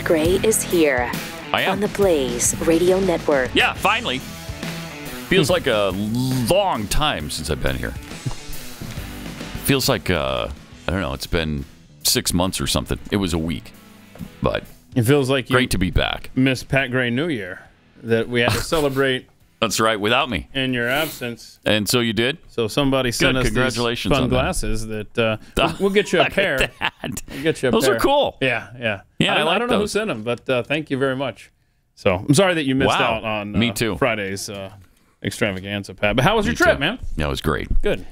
Gray is here. I am. On the Blaze Radio Network. Yeah, finally. Feels like a long time since I've been here. Feels like, I don't know, it's been 6 months or something. It was a week. But it feels like great to be back. Miss Pat Gray New Year that we had to celebrate. That's right, without me. In your absence. And so you did? So somebody sent us Congratulations these fun on glasses that we'll get you a pair. We'll get you a Those pair. are cool. Yeah. I don't know who sent them, but thank you very much. So I'm sorry that you missed out on me too. Friday's extravaganza, Pat. But how was your trip, man? Yeah, it was great. Good.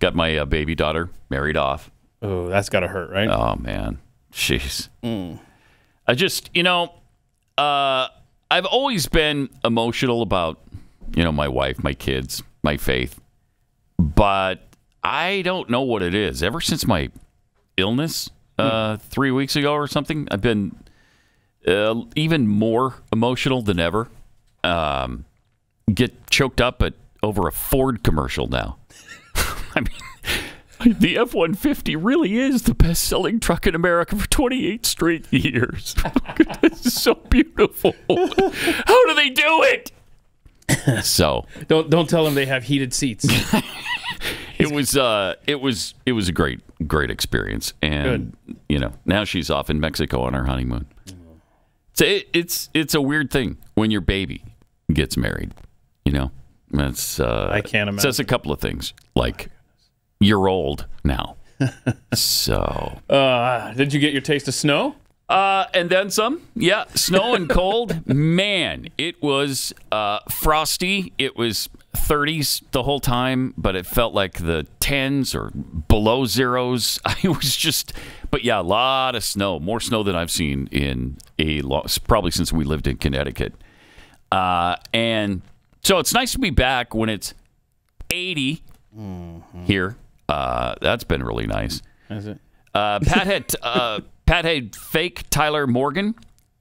Got my baby daughter married off. Oh, that's got to hurt, right? Oh, man. Jeez. I just, I've always been emotional about, my wife, my kids, my faith. But I don't know what it is. Ever since my illness 3 weeks ago or something, I've been even more emotional than ever. Get choked up over a Ford commercial now. I mean, the F-150 really is the best-selling truck in America for 28 straight years. It's so beautiful. How do they do it? So don't tell them they have heated seats. It was a great experience, and now she's off in Mexico on her honeymoon. So it's a weird thing when your baby gets married. That's I can't imagine. It says a couple of things like you're old now. So did you get your taste of snow? And then some. Yeah, snow and cold. Man, it was frosty. It was 30s the whole time, but it felt like the 10s or below zeros. It was just, but yeah, a lot of snow. More snow than I've seen in probably since we lived in Connecticut. And so it's nice to be back when it's 80 here. That's been really nice. Is it? Pat had fake Tyler Morgan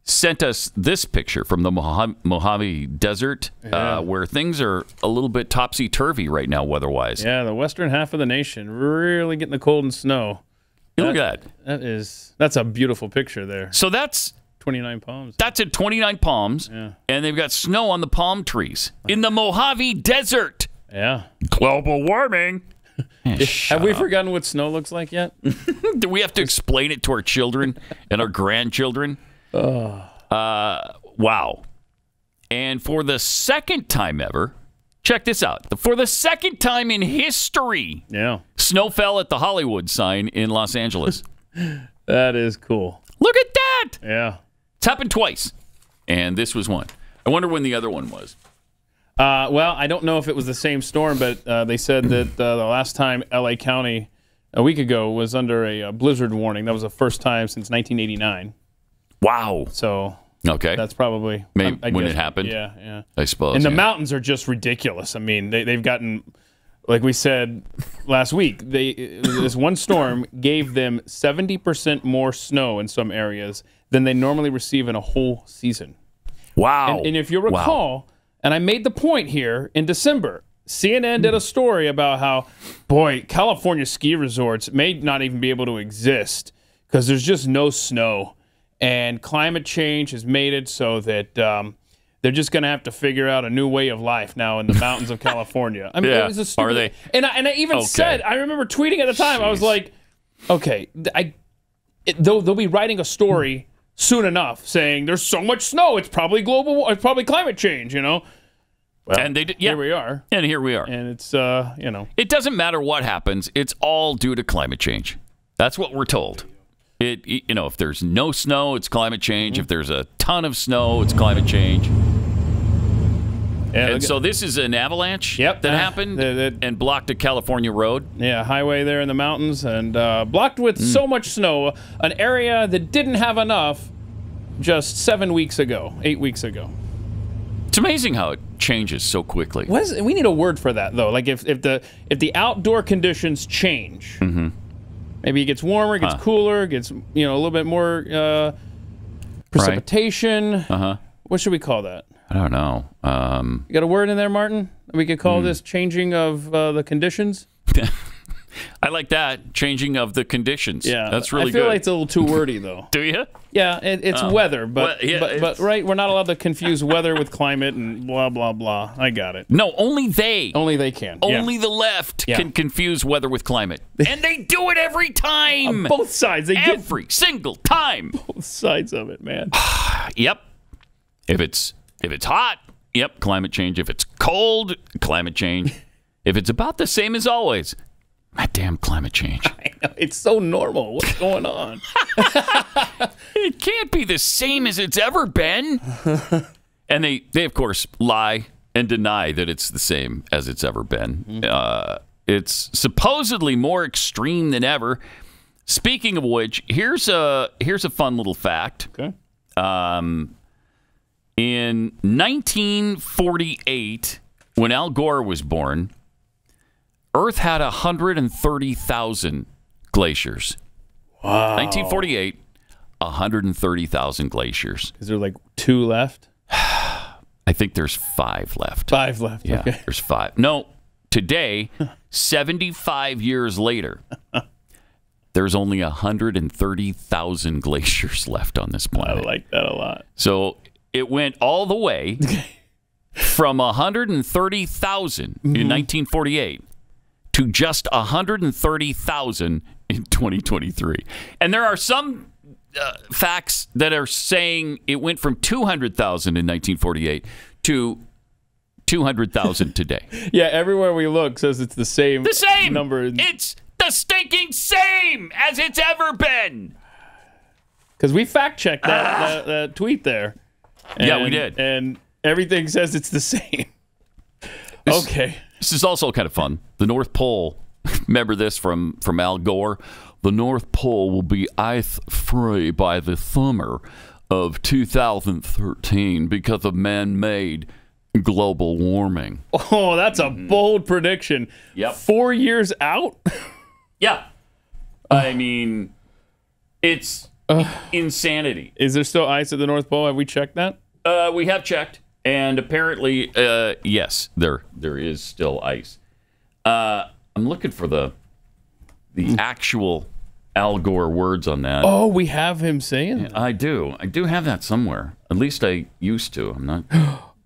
sent us this picture from the Mojave Desert, where things are a little bit topsy-turvy right now weather-wise. Yeah, the western half of the nation really getting the cold and snow. Look at that. That's a beautiful picture there. So that's 29 palms. That's at 29 palms, and they've got snow on the palm trees in the Mojave Desert. Yeah. Global warming. Have we forgotten what snow looks like yet? Do we have to explain it to our children and our grandchildren? Wow. And for the second time ever, check this out. For the second time in history, snow fell at the Hollywood sign in Los Angeles. That is cool. Look at that. Yeah. It's happened twice. And this was one. I wonder when the other one was. Well, I don't know if it was the same storm, but they said that the last time L.A. County a week ago was under a blizzard warning. That was the first time since 1989. Wow. So that's probably maybe when it happened. Yeah. I suppose. And the mountains are just ridiculous. I mean, they've gotten, like we said last week, this one storm gave them 70% more snow in some areas than they normally receive in a whole season. Wow. And if you recall, and I made the point here in December, CNN did a story about how, California ski resorts may not even be able to exist because there's just no snow. And climate change has made it so that they're just going to have to figure out a new way of life now in the mountains of California. I mean, it was a stupid, are they? And I even said, I remember tweeting at the time, I was like, they'll be writing a story soon enough saying there's so much snow, it's probably it's probably climate change, Well, and here we are. And here we are. And it's, It doesn't matter what happens. It's all due to climate change. That's what we're told. If there's no snow, it's climate change. If there's a ton of snow, it's climate change. And so this is an avalanche that happened and blocked a California road. Yeah, highway there in the mountains and blocked with so much snow, an area that didn't have enough just 8 weeks ago. It's amazing how it changes so quickly. We need a word for that, though. Like if the outdoor conditions change, maybe it gets warmer, it gets cooler, it gets a little bit more precipitation. What should we call that? I don't know. You got a word in there, Martin? We could call this changing of the conditions? I like that. Changing of the conditions. Yeah, that's really good. I feel like it's a little too wordy, though. Do you? Yeah, it's weather, but, well, yeah, but right, we're not allowed to confuse weather with climate and blah, blah, blah. I got it. No, only they. Only they can. Only the left can confuse weather with climate. And they do it every time. On both sides. They every single time. Both sides of it, man. Yep. If it's hot, yep, climate change. If it's cold, climate change. If it's about the same as always, that damn climate change. I know. It's so normal. What's going on? It can't be the same as it's ever been. And they of course, lie and deny that it's the same as it's ever been. It's supposedly more extreme than ever. Speaking of which, here's a fun little fact. Okay. In 1948, when Al Gore was born, Earth had 130,000 glaciers. Wow. 1948, 130,000 glaciers. Is there like 2 left? I think there's 5 left. 5 left. Yeah, Okay. there's 5. No, today, 75 years later, there's only 130,000 glaciers left on this planet. I like that a lot. So it went all the way from 130,000 in 1948 to just 130,000 in 2023. And there are some facts that are saying it went from 200,000 in 1948 to 200,000 today. Yeah, everywhere we look says it's the same. The same number. It's the stinking same as it's ever been. Because we fact checked that tweet there. Yeah, we did. And everything says it's the same. Okay. This is also kind of fun. The North Pole, remember this from Al Gore? The North Pole will be ice-free by the summer of 2013 because of man-made global warming. Oh, that's a bold prediction. Yep. 4 years out? Yeah. I mean, it's insanity. Is there still ice at the North Pole? Have we checked that? We have checked, and apparently, yes, there is still ice. I'm looking for the actual Al Gore words on that. Oh, we have him saying that. I do have that somewhere. At least I used to. I'm not.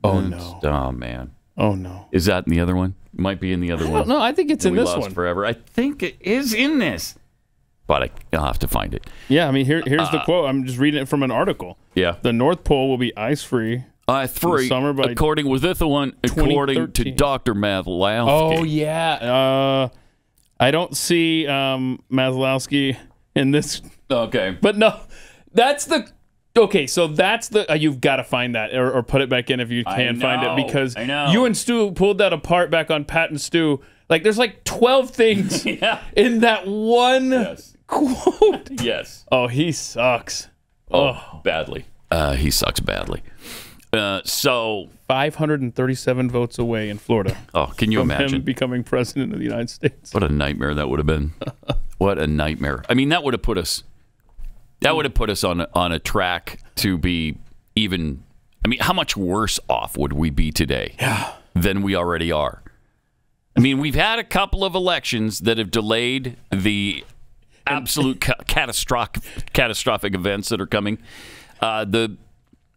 Oh, no. Oh, man. Oh, no. Is that in the other one? Might be in the other one. No, I think it's in this lost one. Forever. I think it is in this. But I'll have to find it. Yeah, I mean, here's the quote. I'm just reading it from an article. Yeah. The North Pole will be ice-free. Ice-free, summer by according to Dr. Maslowski. Oh, yeah. I don't see Maslowski in this. Okay. But no, that's the... Okay, so that's the... you've got to find that or put it back in if you can find it, because you and Stu pulled that apart back on Pat and Stu. Like, there's like 12 things in that one quote. Yes. Oh, he sucks. Oh, badly. He sucks badly. So 537 votes away in Florida. Oh, can you imagine him becoming president of the United States? What a nightmare that would have been. What a nightmare. I mean, that would have put us on a track to be even. I mean, how much worse off would we be today than we already are? I mean, we've had a couple of elections that have delayed the absolute catastrophic events that are coming. The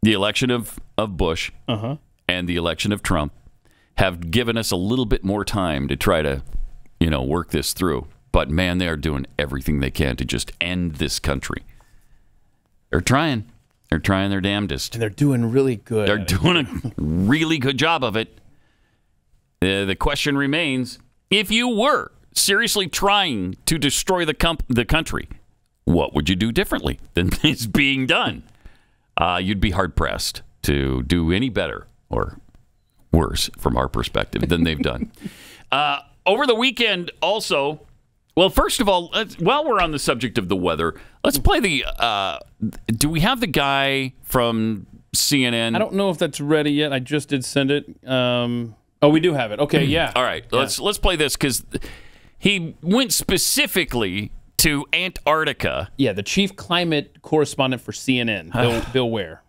election of Bush and the election of Trump have given us a little bit more time to try to, work this through. But, man, they are doing everything they can to just end this country. They're trying. They're trying their damnedest. And they're doing really good. They're doing a really good job of it. The question remains, if you were seriously trying to destroy the country, what would you do differently than is being done? You'd be hard-pressed to do any better or worse from our perspective than they've done. Over the weekend also, well, first of all, while we're on the subject of the weather, let's play do we have the guy from CNN? I don't know if that's ready yet. I just did send it. Oh, we do have it. Okay, yeah. All right, let's play this because he went specifically to Antarctica. Yeah, the chief climate correspondent for CNN, Bill Ware.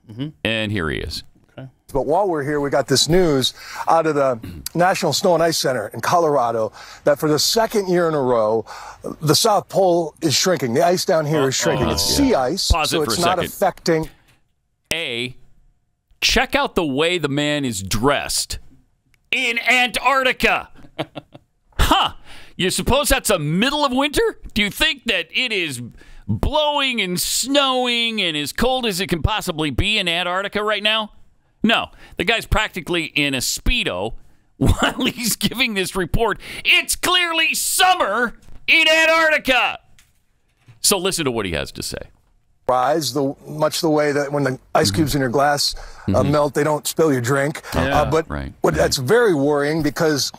And here he is. Okay. But while we're here, we got this news out of the National Snow and Ice Center in Colorado that for the second year in a row, the South Pole is shrinking. The ice down here is shrinking. It's sea ice, so it's not affecting. Check out the way the man is dressed in Antarctica. Huh. You suppose that's the middle of winter? Do you think that it is blowing and snowing and as cold as it can possibly be in Antarctica right now? No. The guy's practically in a Speedo while he's giving this report. It's clearly summer in Antarctica. So listen to what he has to say. Rise, much the way that when the ice cubes in your glass melt, they don't spill your drink. That's very worrying because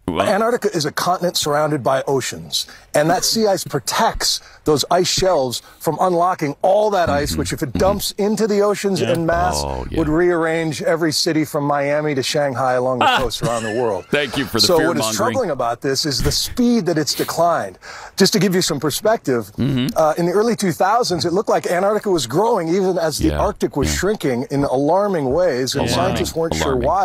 Antarctica is a continent surrounded by oceans, and that sea ice protects those ice shelves from unlocking all that ice, which if it dumps into the oceans en masse, would rearrange every city from Miami to Shanghai along the coast around the world. Thank you for the So fear-mongering. what is troubling about this is the speed that it's declined. Just to give you some perspective, in the early 2000s, it looked like Antarctica was growing even as the Arctic was shrinking in alarming ways, and scientists weren't sure why.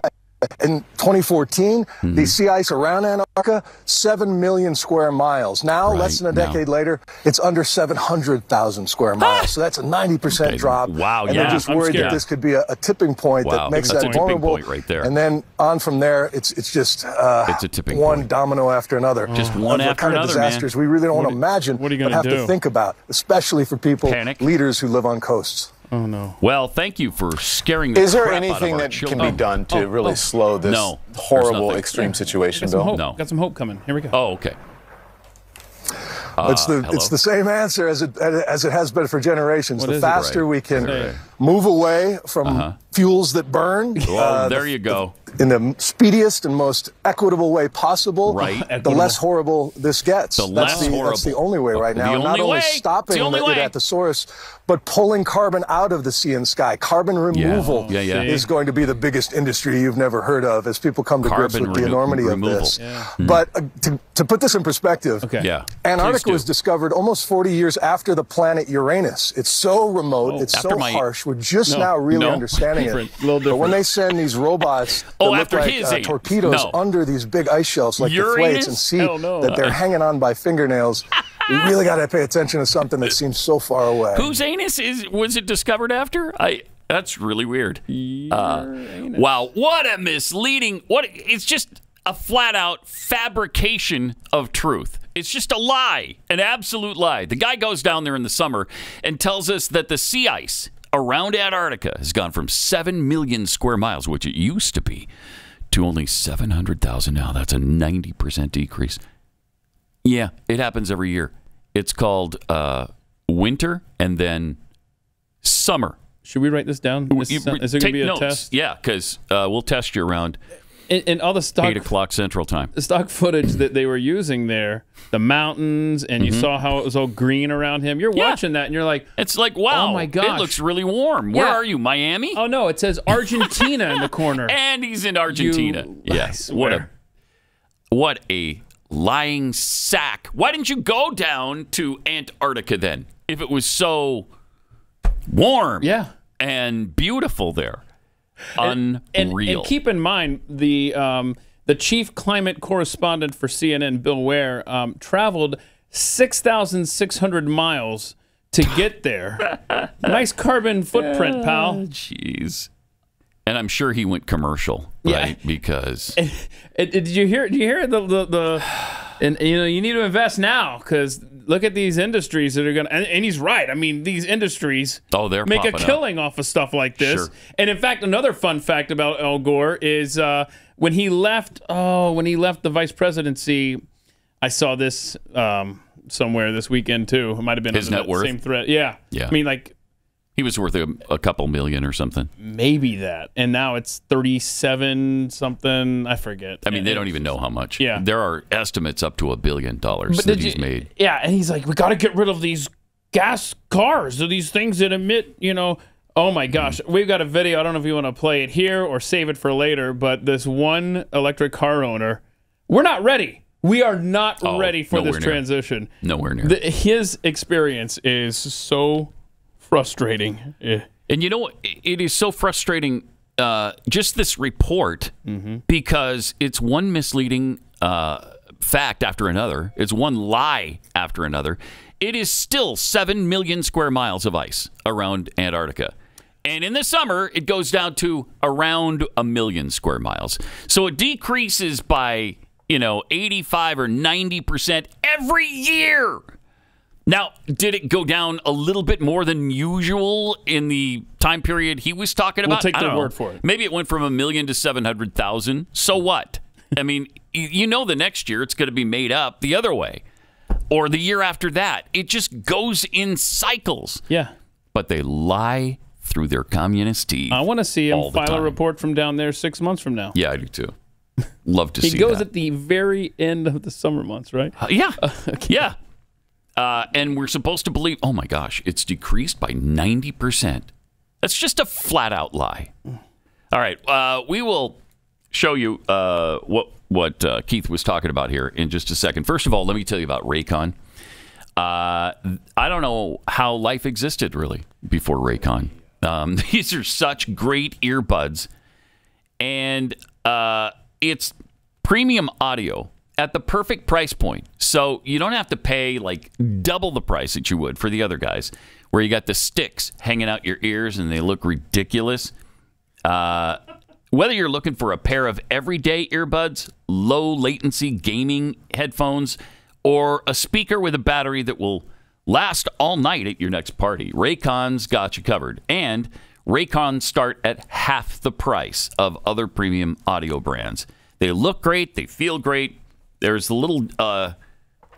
In 2014, the sea ice around Antarctica, 7 million square miles. Now, less than a decade later, it's under 700,000 square miles. So that's a 90% drop. Wow, and they're just worried that this could be a tipping point that makes that vulnerable. Right there. And then on from there, it's just it's a tipping one point. domino after another. Just one after kind another, of disasters we really don't want to imagine, what are you but have to think about, especially for people, leaders who live on coasts. Oh, no. Well, thank you for scaring the Is there crap out of anything our that children. can be done to really slow this horrible extreme situation, Bill? Got some hope coming. Here we go. Oh, okay. It's the same answer as it has been for generations. The faster we can move away from fuels that burn, there you go. In the speediest and most equitable way possible, the less horrible this gets. That's the only way right now. Not only stopping it at the source, but pulling carbon out of the sea and sky. Carbon removal is going to be the biggest industry you've never heard of as people come to grips with the enormity of this. But to put this in perspective, Antarctica was discovered almost 40 years after the planet Uranus. It's so remote, it's so harsh, we're just now really understanding it. But when they send these robots that look like torpedoes under these big ice shelves like the Thwaites and see that they're hanging on by fingernails, we really got to pay attention to something that seems so far away. Whose anus was it discovered after? That's really weird. Wow, what a misleading... It's just a flat-out fabrication of truth. It's just a lie, an absolute lie. The guy goes down there in the summer and tells us that the sea ice around Antarctica has gone from 7 million square miles, which it used to be, to only 700,000 now. That's a 90% decrease. Yeah, it happens every year. It's called winter and then summer. Should we write this down? Is there going to be a test? Yeah, because we'll test you around and all the stock 8 o'clock Central Time. The stock footage that they were using there, the mountains, and you saw how it was all green around him. You're watching that, and you're like, it's like, wow, oh my gosh, it looks really warm. Where are you, Miami? Oh no, it says Argentina in the corner, and he's in Argentina. Yes, what a lying sack. Why didn't you go down to Antarctica then if it was so warm and beautiful there? Unreal. And keep in mind, the chief climate correspondent for CNN, Bill Ware, traveled 6,600 miles to get there. Nice carbon footprint, pal. Jeez. And I'm sure he went commercial, right? Because did you hear the and you need to invest now because look at these industries that are going to, and he's right. I mean, these industries they're make a killing off of stuff like this. Sure. And in fact, another fun fact about Al Gore is when he left the vice presidency, I saw this somewhere this weekend too. It might have been his net worth. Same thread. Yeah. I mean, like, he was worth a couple million or something. Maybe that. And now it's 37 something. I forget. I mean, they don't even know how much. Yeah. There are estimates up to $1 billion that he's made. Yeah. And he's like, we got to get rid of these gas cars or these things that emit, oh my gosh. We've got a video. I don't know if you want to play it here or save it for later, but this one electric car owner, we're not ready. We are not ready for this transition. Nowhere near. His experience is so frustrating. And you know what? It is so frustrating just this report, because it's one misleading fact after another. It's one lie after another. It is still 7 million square miles of ice around Antarctica. And in the summer, it goes down to around 1 million square miles. So it decreases by, 85 or 90% every year. Now, did it go down a little bit more than usual in the time period he was talking about? We'll take their word for it. Maybe it went from 1 million to 700,000. So what? I mean, the next year it's going to be made up the other way. Or the year after that. It just goes in cycles. Yeah. But they lie through their communist teeth. I want to see him file a report from down there 6 months from now. Yeah, I do too. Love to see that. He goes at the very end of the summer months, right? Yeah. Yeah. And we're supposed to believe, oh my gosh, it's decreased by 90%. That's just a flat out lie. All right. We will show you what Keith was talking about here in just a second. First of all, let me tell you about Raycon. I don't know how life existed really before Raycon. These are such great earbuds. And it's premium audio at the perfect price point. So you don't have to pay like double the price that you would for the other guys, where you got the sticks hanging out your ears and they look ridiculous. Whether you're looking for a pair of everyday earbuds, low latency gaming headphones, or a speaker with a battery that will last all night at your next party, Raycon's got you covered. And Raycons start at half the price of other premium audio brands. They look great. They feel great. There's the little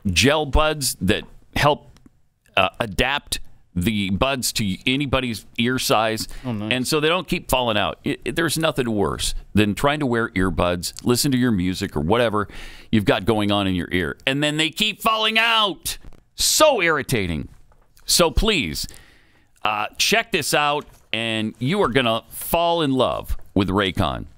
gel buds that help adapt the buds to anybody's ear size. Oh, nice. And so they don't keep falling out. There's nothing worse than trying to wear earbuds, listen to your music or whatever you've got going on in your ear, and then they keep falling out. So irritating. So please, check this out, and you are going to fall in love with Raycon.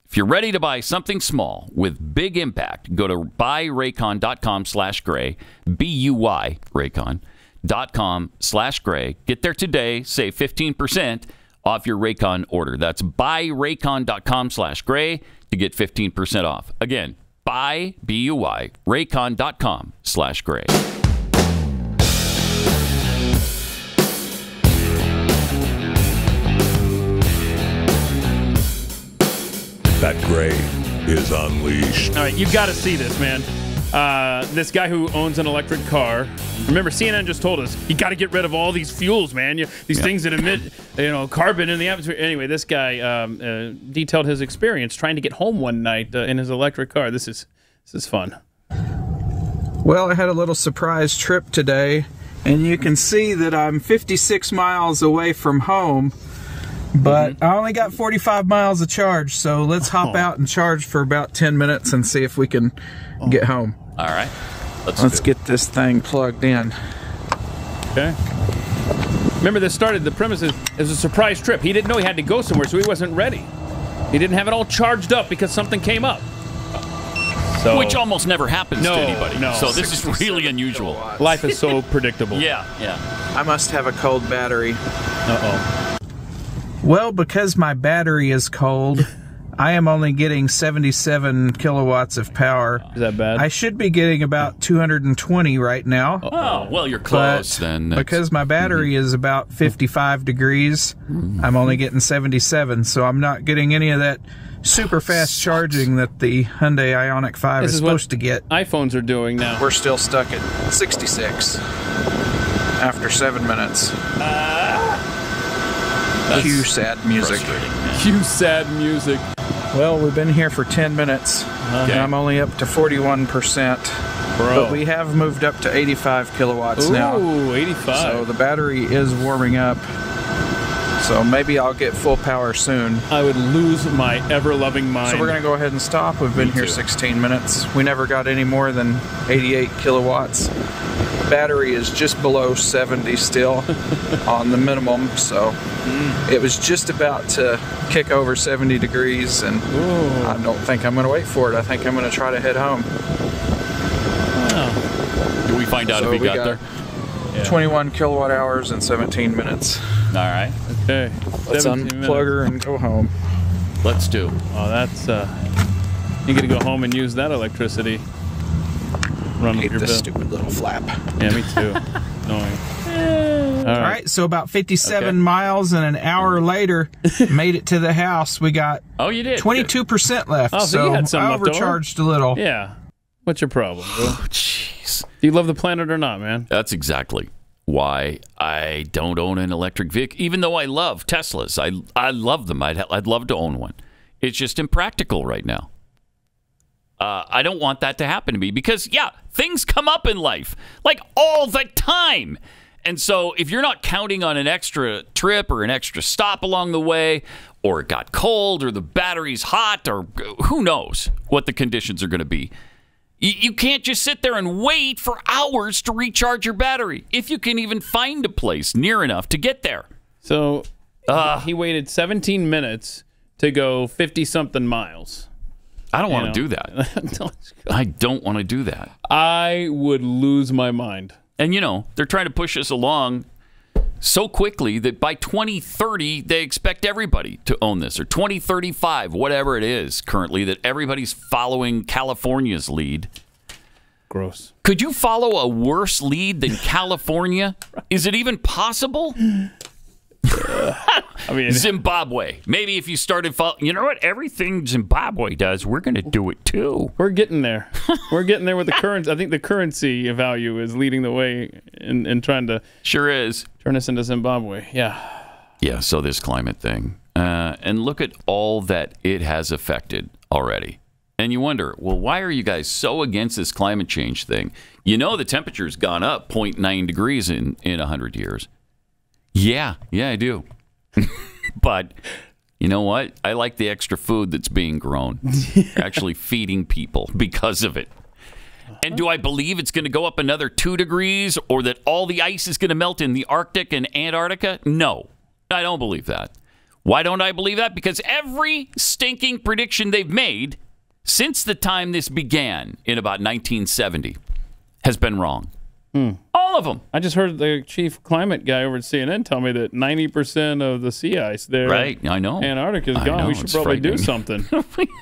If you're ready to buy something small with big impact, go to buyraycon.com/gray, B-U-Y, Raycon.com/gray. Get there today. Save 15% off your Raycon order. That's buyraycon.com/gray to get 15% off. Again, buy, B-U-Y, raycon.com/gray. That gray is unleashed. All right, you've got to see this, man. This guy who owns an electric car. Remember, CNN just told us you got to get rid of all these fuels, man. These things that emit, carbon in the atmosphere. Anyway, this guy detailed his experience trying to get home one night in his electric car. This is fun. Well, I had a little surprise trip today, and you can see that I'm 56 miles away from home. But I only got 45 miles of charge, so let's hop out and charge for about 10 minutes and see if we can get home. All right. Let's get this thing plugged in. Okay. Remember, the premise is a surprise trip. He didn't know he had to go somewhere, so he wasn't ready. He didn't have it all charged up because something came up. So, which almost never happens to anybody. No. So this is really unusual. Life is so predictable. Yeah. I must have a cold battery. Uh-oh. Well, because my battery is cold, I am only getting 77 kilowatts of power. Is that bad? I should be getting about 220 right now. Oh, well, you're close then. Because my battery is about 55 degrees, I'm only getting 77, so I'm not getting any of that super fast charging that the Hyundai Ioniq 5 is supposed to get. iPhones are doing now. We're still stuck at 66 after 7 minutes. Cue sad music. Cue sad music. Well, we've been here for 10 minutes, and I'm only up to 41%. But we have moved up to 85 kilowatts now. Ooh, 85. So the battery is warming up. So maybe I'll get full power soon. I would lose my ever-loving mind. So we're going to go ahead and stop. We've been here 16 minutes. We never got any more than 88 kilowatts. Battery is just below 70 still on the minimum, so it was just about to kick over 70 degrees, and I don't think I'm going to wait for it. I think I'm going to try to head home. Oh. Do we find out if he got there? 21 kilowatt hours in 17 minutes. All right. Okay. Let's unplug her and go home. Let's do. Oh, that's you got to go home and use that electricity. Run with your bill. Stupid little flap. Yeah, me too. Annoying. All right, so about 57 miles and an hour later, made it to the house. We got you did 22% left. Oh, so you had some I left over? overcharged a little. Yeah. What's your problem, bro? Oh, jeez. Do you love the planet or not, man? That's exactly why I don't own an electric vehicle, even though I love Teslas. I love them. I'd love to own one. It's just impractical right now. I don't want that to happen to me because, things come up in life, like all the time. And so if you're not counting on an extra trip or an extra stop along the way, or it got cold, or the battery's hot, or who knows what the conditions are going to be, you can't just sit there and wait for hours to recharge your battery, if you can even find a place near enough to get there. So he waited 17 minutes to go 50-something miles. I don't want to do that. I don't want to do that. I would lose my mind. And, they're trying to push us along so quickly that by 2030, they expect everybody to own this, or 2035, whatever it is currently, that everybody's following California's lead. Gross. Could you follow a worse lead than California? Is it even possible? Zimbabwe. Maybe if you started following, you know what? Everything Zimbabwe does, we're going to do it too. We're getting there. We're getting there with the currency. I think the currency value is leading the way in trying to turn us into Zimbabwe. Yeah. So this climate thing, and look at all that it has affected already. And you wonder, well, why are you guys so against this climate change thing? The temperature's gone up 0.9 degrees in 100 years. Yeah, I do. But you know what? I like the extra food that's being grown. You're actually feeding people because of it. And do I believe it's going to go up another 2 degrees, or that all the ice is going to melt in the Arctic and Antarctica? No, I don't believe that. Why don't I believe that? Because every stinking prediction they've made since the time this began in about 1970 has been wrong. All of them. I just heard the chief climate guy over at CNN tell me that 90% of the sea ice there, right? I know. Antarctica is gone. We should probably do something.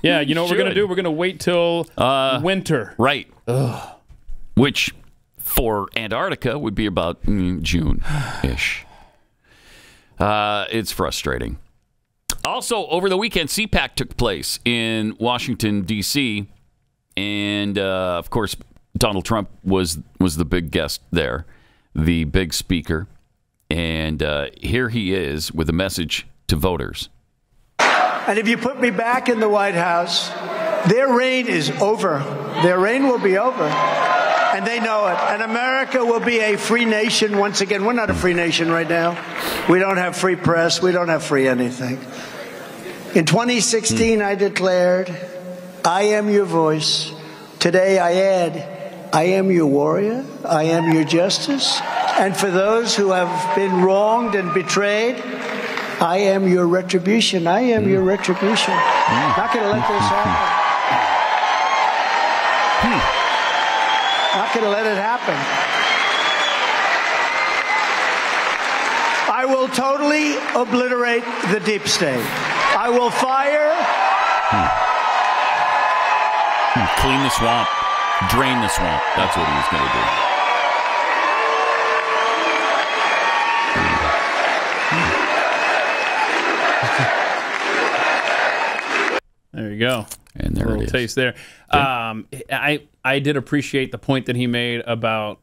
Yeah, you know what we're going to do? We're going to wait till winter. Right. Ugh. Which for Antarctica would be about June-ish. It's frustrating. Also, over the weekend, CPAC took place in Washington, D.C., and, of course, Donald Trump was the big guest there, the big speaker. And here he is with a message to voters. And if you put me back in the White House, their reign is over. Their reign will be over. And they know it. And America will be a free nation once again. We're not a free nation right now. We don't have free press. We don't have free anything. In 2016, I declared, I am your voice. Today I add, I am your warrior. I am your justice. And for those who have been wronged and betrayed, I am your retribution. I am your retribution. Not going to let this happen. Not going to let it happen. I will totally obliterate the deep state. I will fire. Clean the swamp. Drain the swamp. That's what he was going to do. There you go. And there a little taste there. Yeah. I did appreciate the point that he made about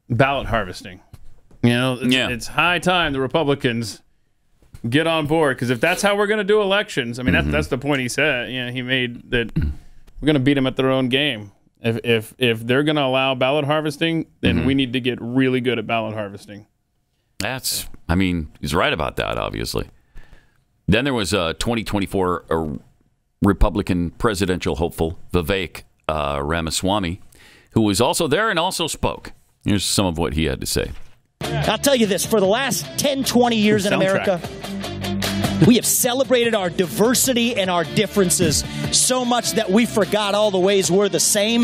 ballot harvesting. It's high time the Republicans get on board, because if that's how we're going to do elections, I mean, that's the point he said. He made that we're going to beat them at their own game. If they're going to allow ballot harvesting, then we need to get really good at ballot harvesting. He's right about that, obviously. Then there was a 2024 Republican presidential hopeful, Vivek Ramaswamy, who was also there and also spoke. Here's some of what he had to say. I'll tell you this, for the last 10, 20 years in America, We have celebrated our diversity and our differences so much that we forgot all the ways we're the same.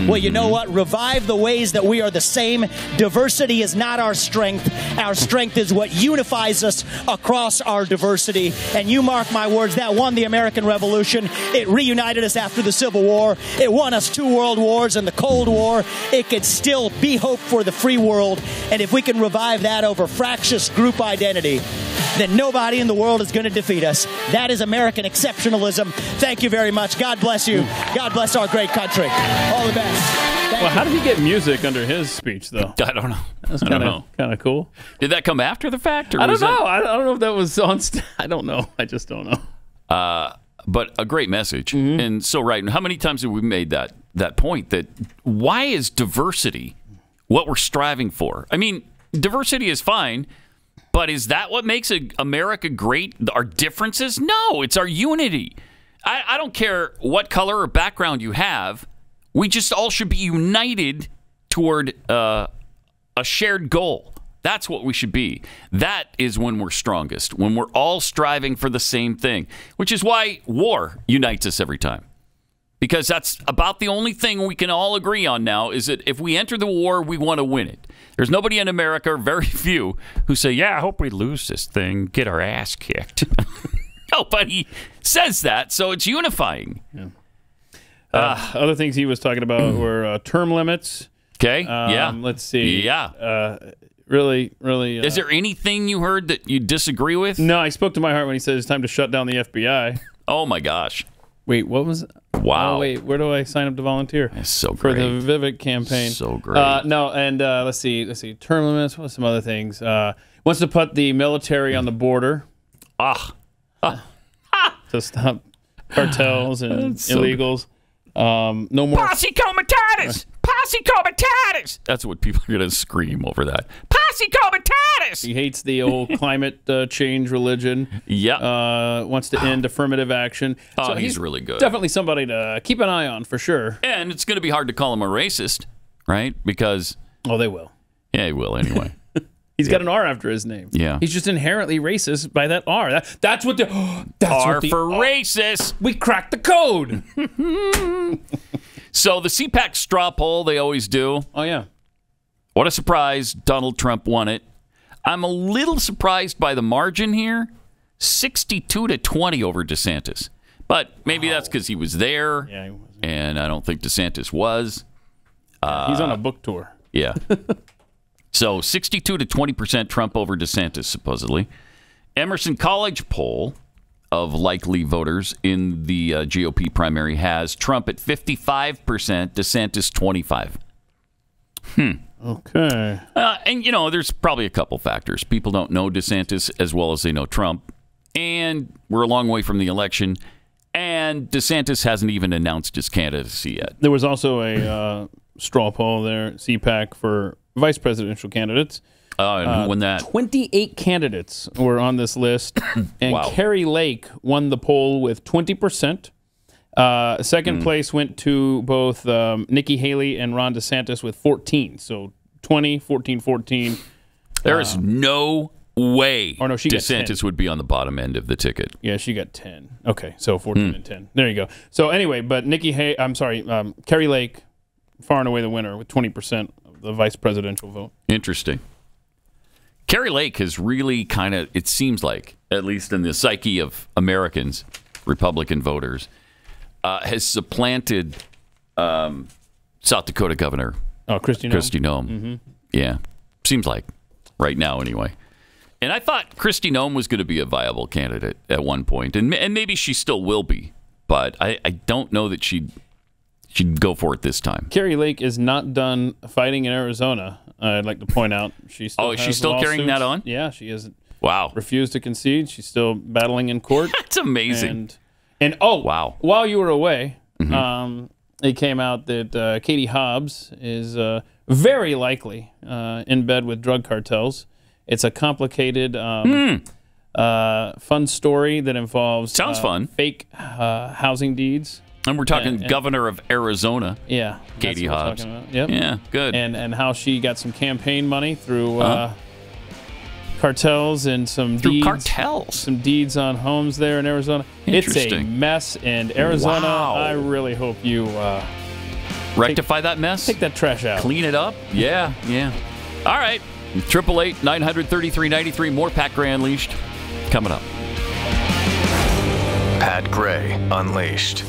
Well, you know what? Revive the ways that we are the same. Diversity is not our strength. Our strength is what unifies us across our diversity. And you mark my words, that won the American Revolution. It reunited us after the Civil War. It won us 2 world wars and the Cold War. It could still be hope for the free world. And if we can revive that over fractious group identity, then nobody in the world is going to defeat us. That is American exceptionalism. Thank you very much. God bless you. God bless our great country. All the best. Well, how did he get music under his speach, though? I don't know. That's kind of cool. Did that come after the fact? Or I don't know. I don't know if that was on. I don't know. I just don't know. But a great message, and so right. And how many times have we made that point? That why is diversity what we're striving for? I mean, diversity is fine. But is that what makes America great? Our differences? No, it's our unity. I don't care what color or background you have. We just all should be united toward a shared goal. That's what we should be. That is when we're strongest, when we're all striving for the same thing, which is why war unites us every time. Because that's about the only thing we can all agree on now is that if we enter the war, we want to win it. There's nobody in America, or very few, who say, yeah, I hope we lose this thing, get our ass kicked. Nobody says that, so it's unifying. Yeah. Other things he was talking about were term limits. Okay, yeah. Let's see. Yeah. Really. Is there anything you heard that you disagree with? No, I spoke to my heart when he said it's time to shut down the FBI. Oh, my gosh. Wait, what was it? Wow. Oh, wait, where do I sign up to volunteer? That's so for great. the Vivek campaign. So great. No, and let's see. Term limits. What's some other things? Wants to put the military on the border. To stop cartels and illegals. No more. Posse comitatus! Posse comitatus! That's what people are going to scream over that. Posse comitatus! He hates the old climate change religion. Yeah. Wants to end affirmative action. So he's really good. Definitely somebody to keep an eye on for sure. And it's going to be hard to call him a racist, right? Because. Oh, they will. Yeah, he will anyway. He's got an R after his name. Yeah. He's just inherently racist by that R. That's what the racist. We cracked the code. So the CPAC straw poll, they always do. Oh, yeah. What a surprise. Donald Trump won it. I'm a little surprised by the margin here. 62-20 over DeSantis. But maybe that's because he was there. Yeah, he was. And I don't think DeSantis was. He's on a book tour. Yeah. So 62-20% Trump over DeSantis, supposedly. Emerson College poll of likely voters in the GOP primary has Trump at 55%, DeSantis 25%. Okay. And, you know, there's probably a couple factors. People don't know DeSantis as well as they know Trump. And we're a long way from the election. And DeSantis hasn't even announced his candidacy yet. There was also a straw poll there, CPAC, for vice presidential candidates. And who won that? 28 candidates were on this list. And Wow. Carrie Lake won the poll with 20%. Second place went to both Nikki Haley and Ron DeSantis with 14. So 20, 14, 14. There is no way Or no, she got DeSantis 10. would be on the bottom end of the ticket. Yeah, she got 10. Okay, so 14 and 10. There you go. So anyway, but Carrie Lake, far and away the winner with 20% of the vice presidential vote. Interesting. Carrie Lake has really kind of, it seems like, at least in the psyche of Americans, Republican voters, has supplanted South Dakota Governor Kristi Noem. Mm-hmm. Yeah, seems like right now anyway. And I thought Kristi Noem was going to be a viable candidate at one point, and maybe she still will be, but I don't know that she'd go for it this time. Carrie Lake is not done fighting in Arizona. I'd like to point out she's still carrying that on? Yeah, she hasn't. Wow, refused to concede. She's still battling in court. That's amazing. And wow! While you were away, it came out that Katie Hobbs is very likely in bed with drug cartels. It's a complicated, fun story that involves sounds fun. Fake housing deeds. And we're talking governor of Arizona. Yeah, Katie Hobbs. Yep. Yeah, good. And how she got some campaign money through cartels and some deeds on homes there in Arizona. It's a mess, and Arizona, I really hope you rectify that mess. Take that trash out. Clean it up. Yeah. All right. 888-900-3393. More Pat Gray Unleashed coming up. Pat Gray Unleashed.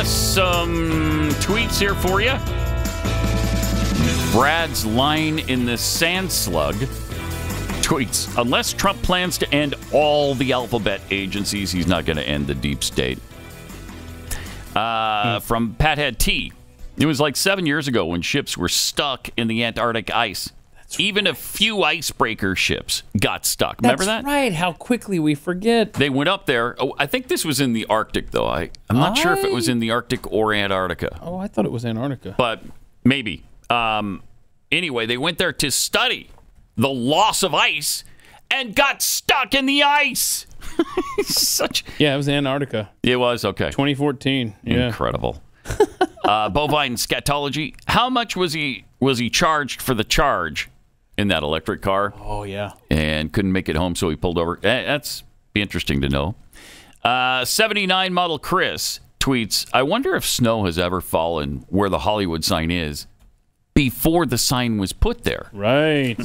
Some tweets here for you. Brad's line in the Sand Slug tweets, unless Trump plans to end all the alphabet agencies, he's not going to end the deep state. From Pathead T. It was like 7 years ago when ships were stuck in the Antarctic ice. Even a few icebreaker ships got stuck. Remember that? That's right. How quickly we forget. They went up there. Oh, I think this was in the Arctic, though. I'm not sure if it was in the Arctic or Antarctica. Oh, I thought it was Antarctica. But maybe. Anyway, they went there to study the loss of ice and got stuck in the ice. Yeah, it was Antarctica. It was? Okay. 2014. Yeah. Incredible. Bovine scatology. How much was he charged for the charge in that electric car? Oh, yeah. And couldn't make it home, so he pulled over. That's be interesting to know. 79 model Chris tweets, I wonder if snow has ever fallen where the Hollywood sign is before the sign was put there. Right.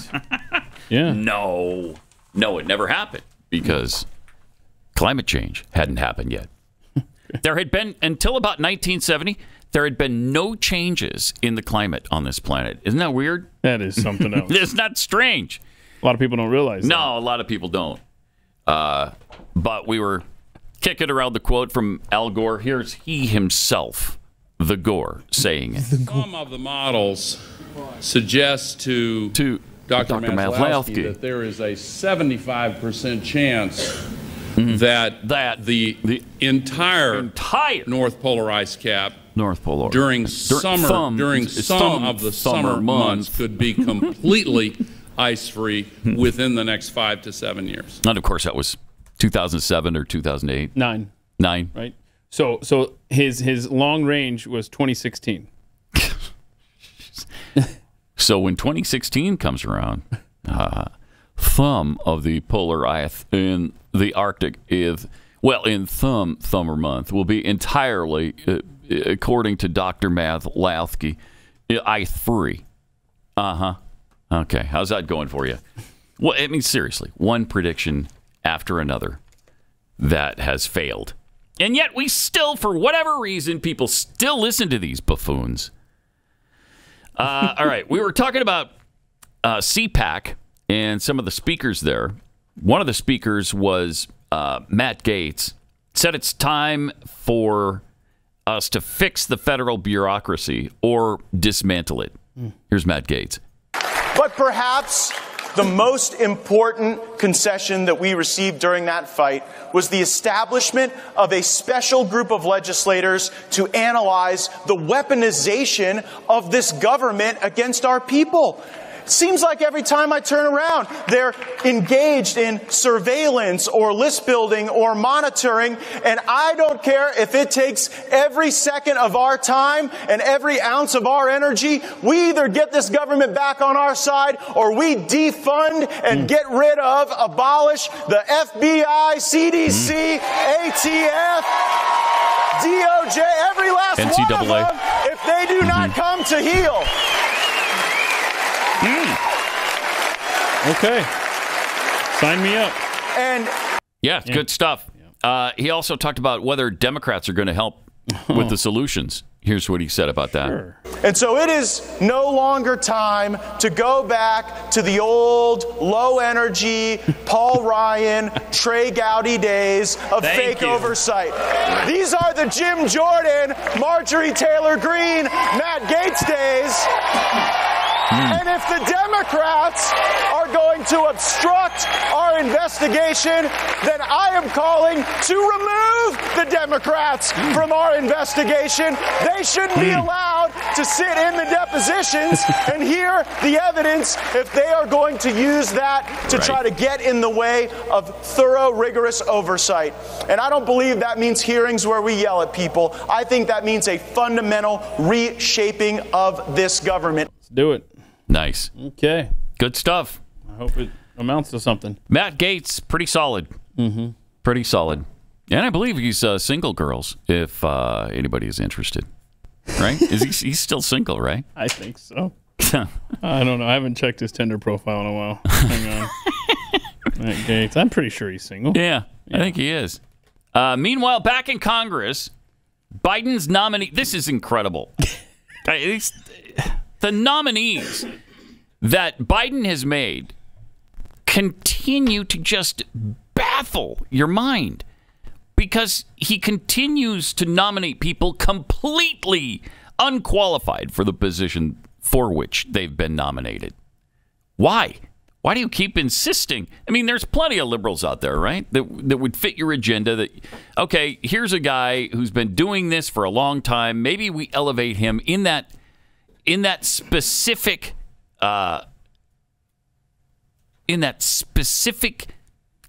Yeah. No, it never happened because climate change hadn't happened yet. There had been, until about 1970, there had been no changes in the climate on this planet. Isn't that weird? That is something else. It's not strange. A lot of people don't realize that. No, a lot of people don't. But we were kicking around the quote from Al Gore. Here's he himself, the Gore, saying it. Some of the models suggest to Dr. Maslowski that there is a 75% chance that the entire North Polar ice cap during some of the summer months could be completely ice-free within the next 5 to 7 years. And of course, that was 2007 or 2008. Nine. Right. So his long range was 2016. So when 2016 comes around, thumb of the polar ice in the Arctic is, well, in summer month will be entirely, according to Dr. Maslowski, ice-free. Okay, how's that going for you? Well, I mean, seriously, one prediction after another that has failed. And yet we still, for whatever reason, people still listen to these buffoons. All right, we were talking about CPAC and some of the speakers there. One of the speakers was Matt Gaetz. Said it's time for us to fix the federal bureaucracy or dismantle it. Here's Matt Gaetz. But perhaps the most important concession that we received during that fight was the establishment of a special group of legislators to analyze the weaponization of this government against our people. Seems like every time I turn around, they're engaged in surveillance or list building or monitoring, and I don't care if it takes every second of our time and every ounce of our energy. We either get this government back on our side or we defund and get rid of, abolish the FBI, CDC, ATF, DOJ, every last NCAA. one of them, if they do not come to heel. Okay. Sign me up. And good stuff. He also talked about whether Democrats are going to help with the solutions. Here's what he said about that. Sure. And so it is no longer time to go back to the old low-energy Paul Ryan, Trey Gowdy days of fake oversight. These are the Jim Jordan, Marjorie Taylor Greene, Matt Gaetz days. And if the Democrats are going to obstruct our investigation, then I am calling to remove the Democrats from our investigation. They shouldn't be allowed to sit in the depositions and hear the evidence if they are going to use that to try to get in the way of thorough, rigorous oversight. And I don't believe that means hearings where we yell at people. I think that means a fundamental reshaping of this government. Let's do it. Nice. Okay. Good stuff. I hope it amounts to something. Matt Gaetz, pretty solid. Mm-hmm. Pretty solid. And I believe he's single, girls, if anybody is interested. Right? He's still single, right? I think so. I don't know. I haven't checked his Tinder profile in a while. Hang on. Matt Gaetz. I'm pretty sure he's single. Yeah, I think he is. Meanwhile, back in Congress, Biden's nominee. This is incredible. The nominees that Biden has made continue to just baffle your mind because he continues to nominate people completely unqualified for the position for which they've been nominated. Why? Why do you keep insisting? I mean, there's plenty of liberals out there, right, that would fit your agenda. That, okay, here's a guy who's been doing this for a long time. Maybe we elevate him in that specific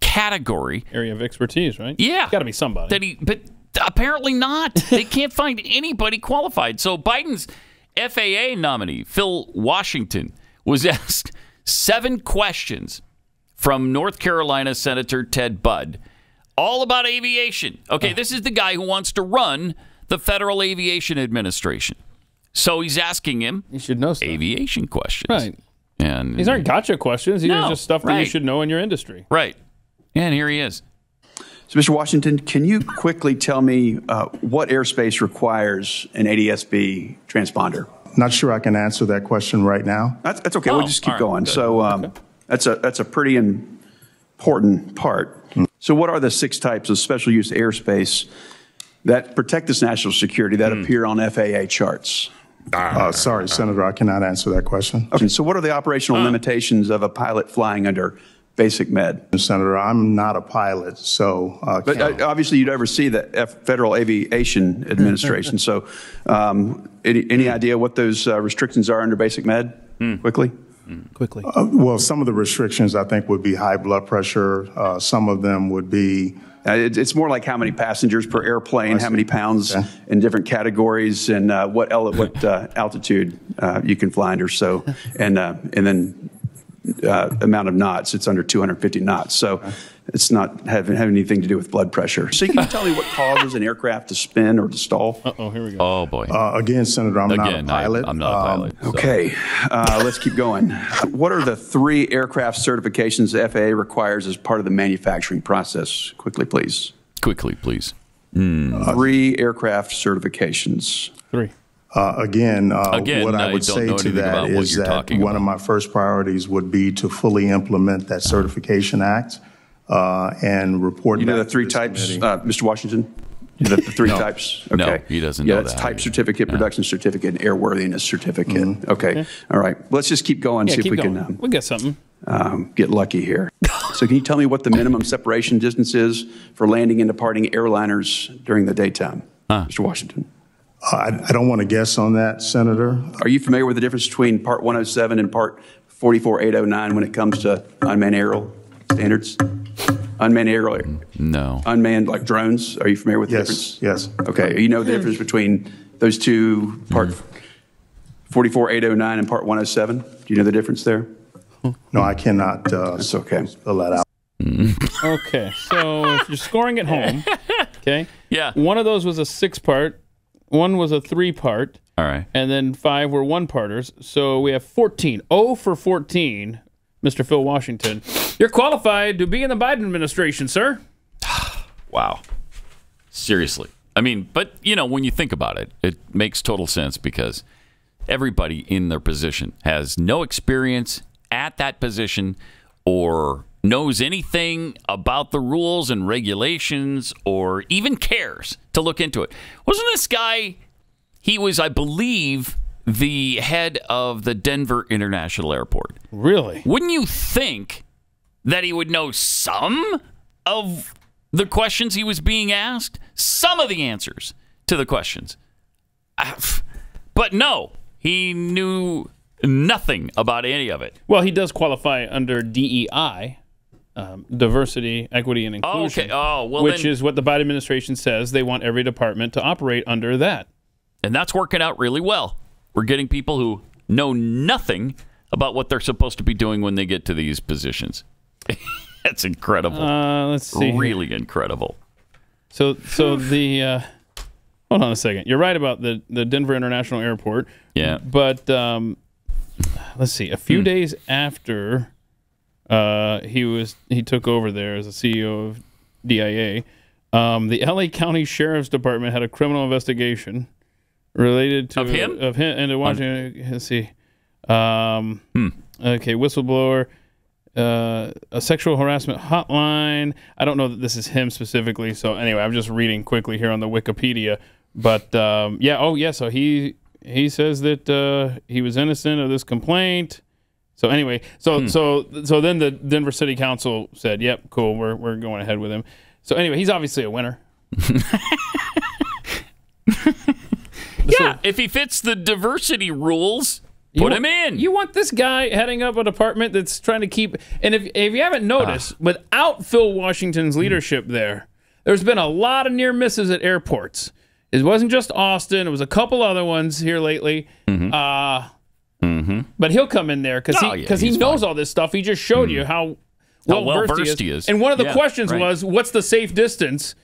category, area of expertise, right? Yeah, got to be somebody. But apparently not. They can't find anybody qualified. So Biden's FAA nominee, Phil Washington, was asked 7 questions from North Carolina Senator Ted Budd, all about aviation. Okay, this is the guy who wants to run the Federal Aviation Administration. So he's asking him you should know aviation questions. Right. And these aren't gotcha questions. These are just stuff that you should know in your industry. Right. And here he is. So, Mr. Washington, can you quickly tell me what airspace requires an ADS-B transponder? Not sure I can answer that question right now. That's okay. We'll just keep going. So that's a pretty important part. So what are the 6 types of special use airspace that protect this national security that appear on FAA charts? Sorry, Senator, I cannot answer that question. Okay, so what are the operational limitations of a pilot flying under basic med? Senator, I'm not a pilot, so... but obviously you'd oversee the Federal Aviation Administration, so any idea what those restrictions are under basic med, quickly? Quickly. Well, some of the restrictions, I think, would be high blood pressure. Some of them would be... it's more like how many passengers per airplane, how many pounds in different categories, and what altitude you can fly under. So, and then amount of knots. It's under 250 knots. So it's not having anything to do with blood pressure. So can you tell me what causes an aircraft to spin or to stall? Uh-oh, here we go. Oh, boy. Again, Senator, I'm not a pilot. I'm not a pilot. So. Okay, let's keep going. What are the 3 aircraft certifications the FAA requires as part of the manufacturing process? Quickly, please. Quickly, please. 3 aircraft certifications. 3. Again, what I would say to that is that one of my first priorities would be to fully implement that Certification Act and report. You know the 3 types, Mr. Washington? You know the 3 types? Okay. No, he doesn't know that. Yeah, it's type certificate, production certificate, and airworthiness certificate. Okay. All right. Let's just keep going, see if we can we'll get something. Get lucky here. So can you tell me what the minimum separation distance is for landing and departing airliners during the daytime, Mr. Washington? I don't want to guess on that, Senator. Are you familiar with the difference between Part 107 and Part 44809 when it comes to unmanned aerial standards? Unmanned aerial? No. Unmanned, like drones? Are you familiar with the difference? Yes. Okay. You know the difference between those two, Part 44809 and Part 107? Do you know the difference there? No, I cannot That's okay. Fill that out. Okay. So if you're scoring at home, okay? Yeah. One of those was a 6-part. One was a 3-part. All right. And then 5 were 1-parters. So we have 14. 0 for 14, Mr. Phil Washington. You're qualified to be in the Biden administration, sir. Wow. Seriously. I mean, but, you know, when you think about it, it makes total sense because everybody in their position has no experience at that position or knows anything about the rules and regulations or even cares to look into it. Wasn't this guy, he was, I believe, the head of the Denver International Airport. Really? Wouldn't you think that he would know some of the questions he was being asked? Some of the answers to the questions. But no, he knew nothing about any of it. Well, he does qualify under DEI, diversity, equity, and inclusion, which is what the Biden administration says they want every department to operate under that. And that's working out really well. We're getting people who know nothing about what they're supposed to be doing when they get to these positions. That's incredible. Let's see. Really incredible. So the hold on a second. You're right about the Denver International Airport. Yeah. But let's see. A few days after he took over there as the CEO of DIA, the LA County Sheriff's Department had a criminal investigation related to him and to watching. Let's see. Okay, whistleblower. A sexual harassment hotline. I don't know that this is him specifically. So anyway, I'm just reading quickly here on the Wikipedia. But so he says that he was innocent of this complaint. So anyway, so then the Denver City Council said, "Yep, cool, we're going ahead with him." So anyway, he's obviously a winner. Yeah, if he fits the diversity rules, put him in. You want this guy heading up a department that's trying to keep... And if you haven't noticed, without Phil Washington's leadership there's been a lot of near misses at airports. It wasn't just Austin. It was a couple other ones here lately. But he'll come in there because he knows all this stuff. He just showed you how well-versed he is. And one of the questions was, what's the safe distance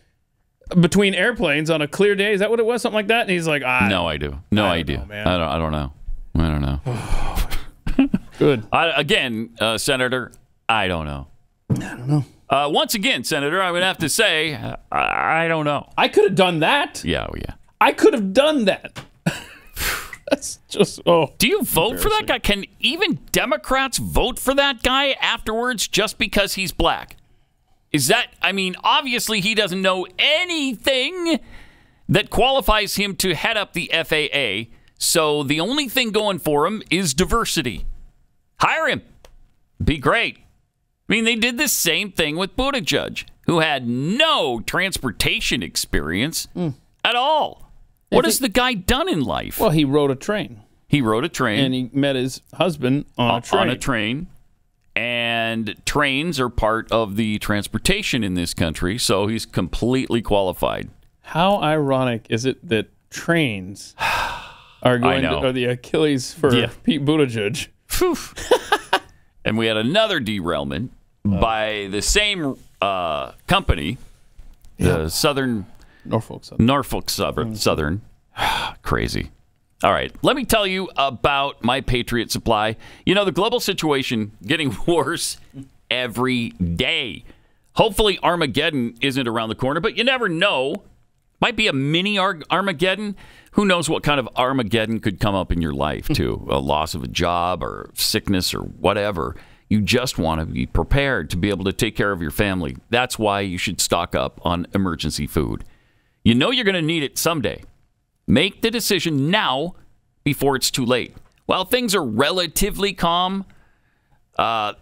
between airplanes on a clear day? Is that what it was? Something like that? And he's like, no idea. I don't know. Good. Again, Senator, I don't know. Once again, Senator, I would have to say, I don't know. I could have done that. Yeah. I could have done that. That's just, Do you vote for that guy? Can even Democrats vote for that guy afterwards just because he's black? Is that, obviously he doesn't know anything that qualifies him to head up the FAA. So the only thing going for him is diversity. Hire him. Be great. They did the same thing with Buttigieg, who had no transportation experience at all. What has the guy done in life? Well, he rode a train. And he met his husband on a train. And trains are part of the transportation in this country, so he's completely qualified. How ironic is it that trains are the Achilles for Pete Buttigieg? And we had another derailment by the same company, the Norfolk Southern. Crazy. All right, let me tell you about My Patriot Supply. The global situation getting worse every day. Hopefully Armageddon isn't around the corner, but you never know. Might be a mini Armageddon. Who knows what kind of Armageddon could come up in your life, too? A loss of a job or sickness or whatever. You just want to be prepared to be able to take care of your family. That's why you should stock up on emergency food. You know you're going to need it someday. Make the decision now before it's too late. While things are relatively calm, go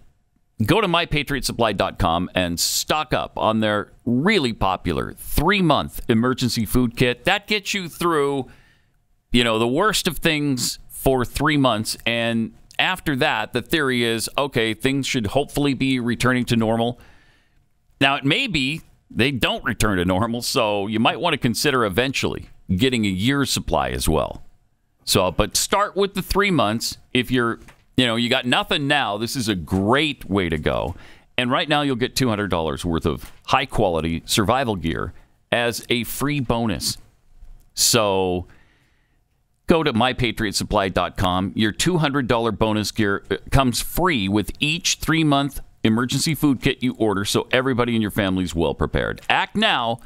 to mypatriotsupply.com and stock up on their really popular 3-month emergency food kit. That gets you through, the worst of things for 3 months. And after that, the theory is, okay, things should hopefully be returning to normal. Now, it may be they don't return to normal, so you might want to consider eventually getting a year's supply as well. So, but start with the 3 months. If you got nothing now, this is a great way to go. And right now you'll get $200 worth of high quality survival gear as a free bonus. So go to mypatriotsupply.com. Your $200 bonus gear comes free with each 3-month emergency food kit you order, so everybody in your family is well prepared. Act now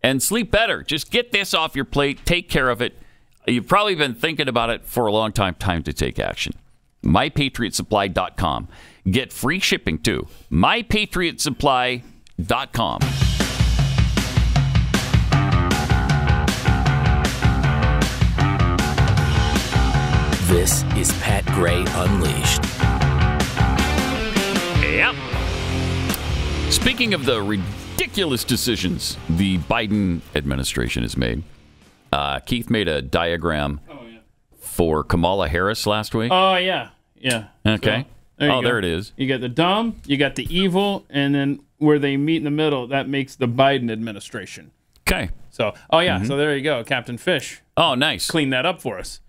and sleep better. Just get this off your plate. Take care of it. You've probably been thinking about it for a long time. Time to take action. MyPatriotSupply.com. Get free shipping too. MyPatriotSupply.com. This is Pat Gray Unleashed. Yep. Speaking of the ridiculous decisions the Biden administration has made, Keith made a diagram for Kamala Harris last week. Oh, yeah. Yeah. Okay. So, there it is. You got the dumb, you got the evil, and then where they meet in the middle, that makes the Biden administration. Okay. So, so there you go. Captain Fish. Oh, nice. Clean that up for us.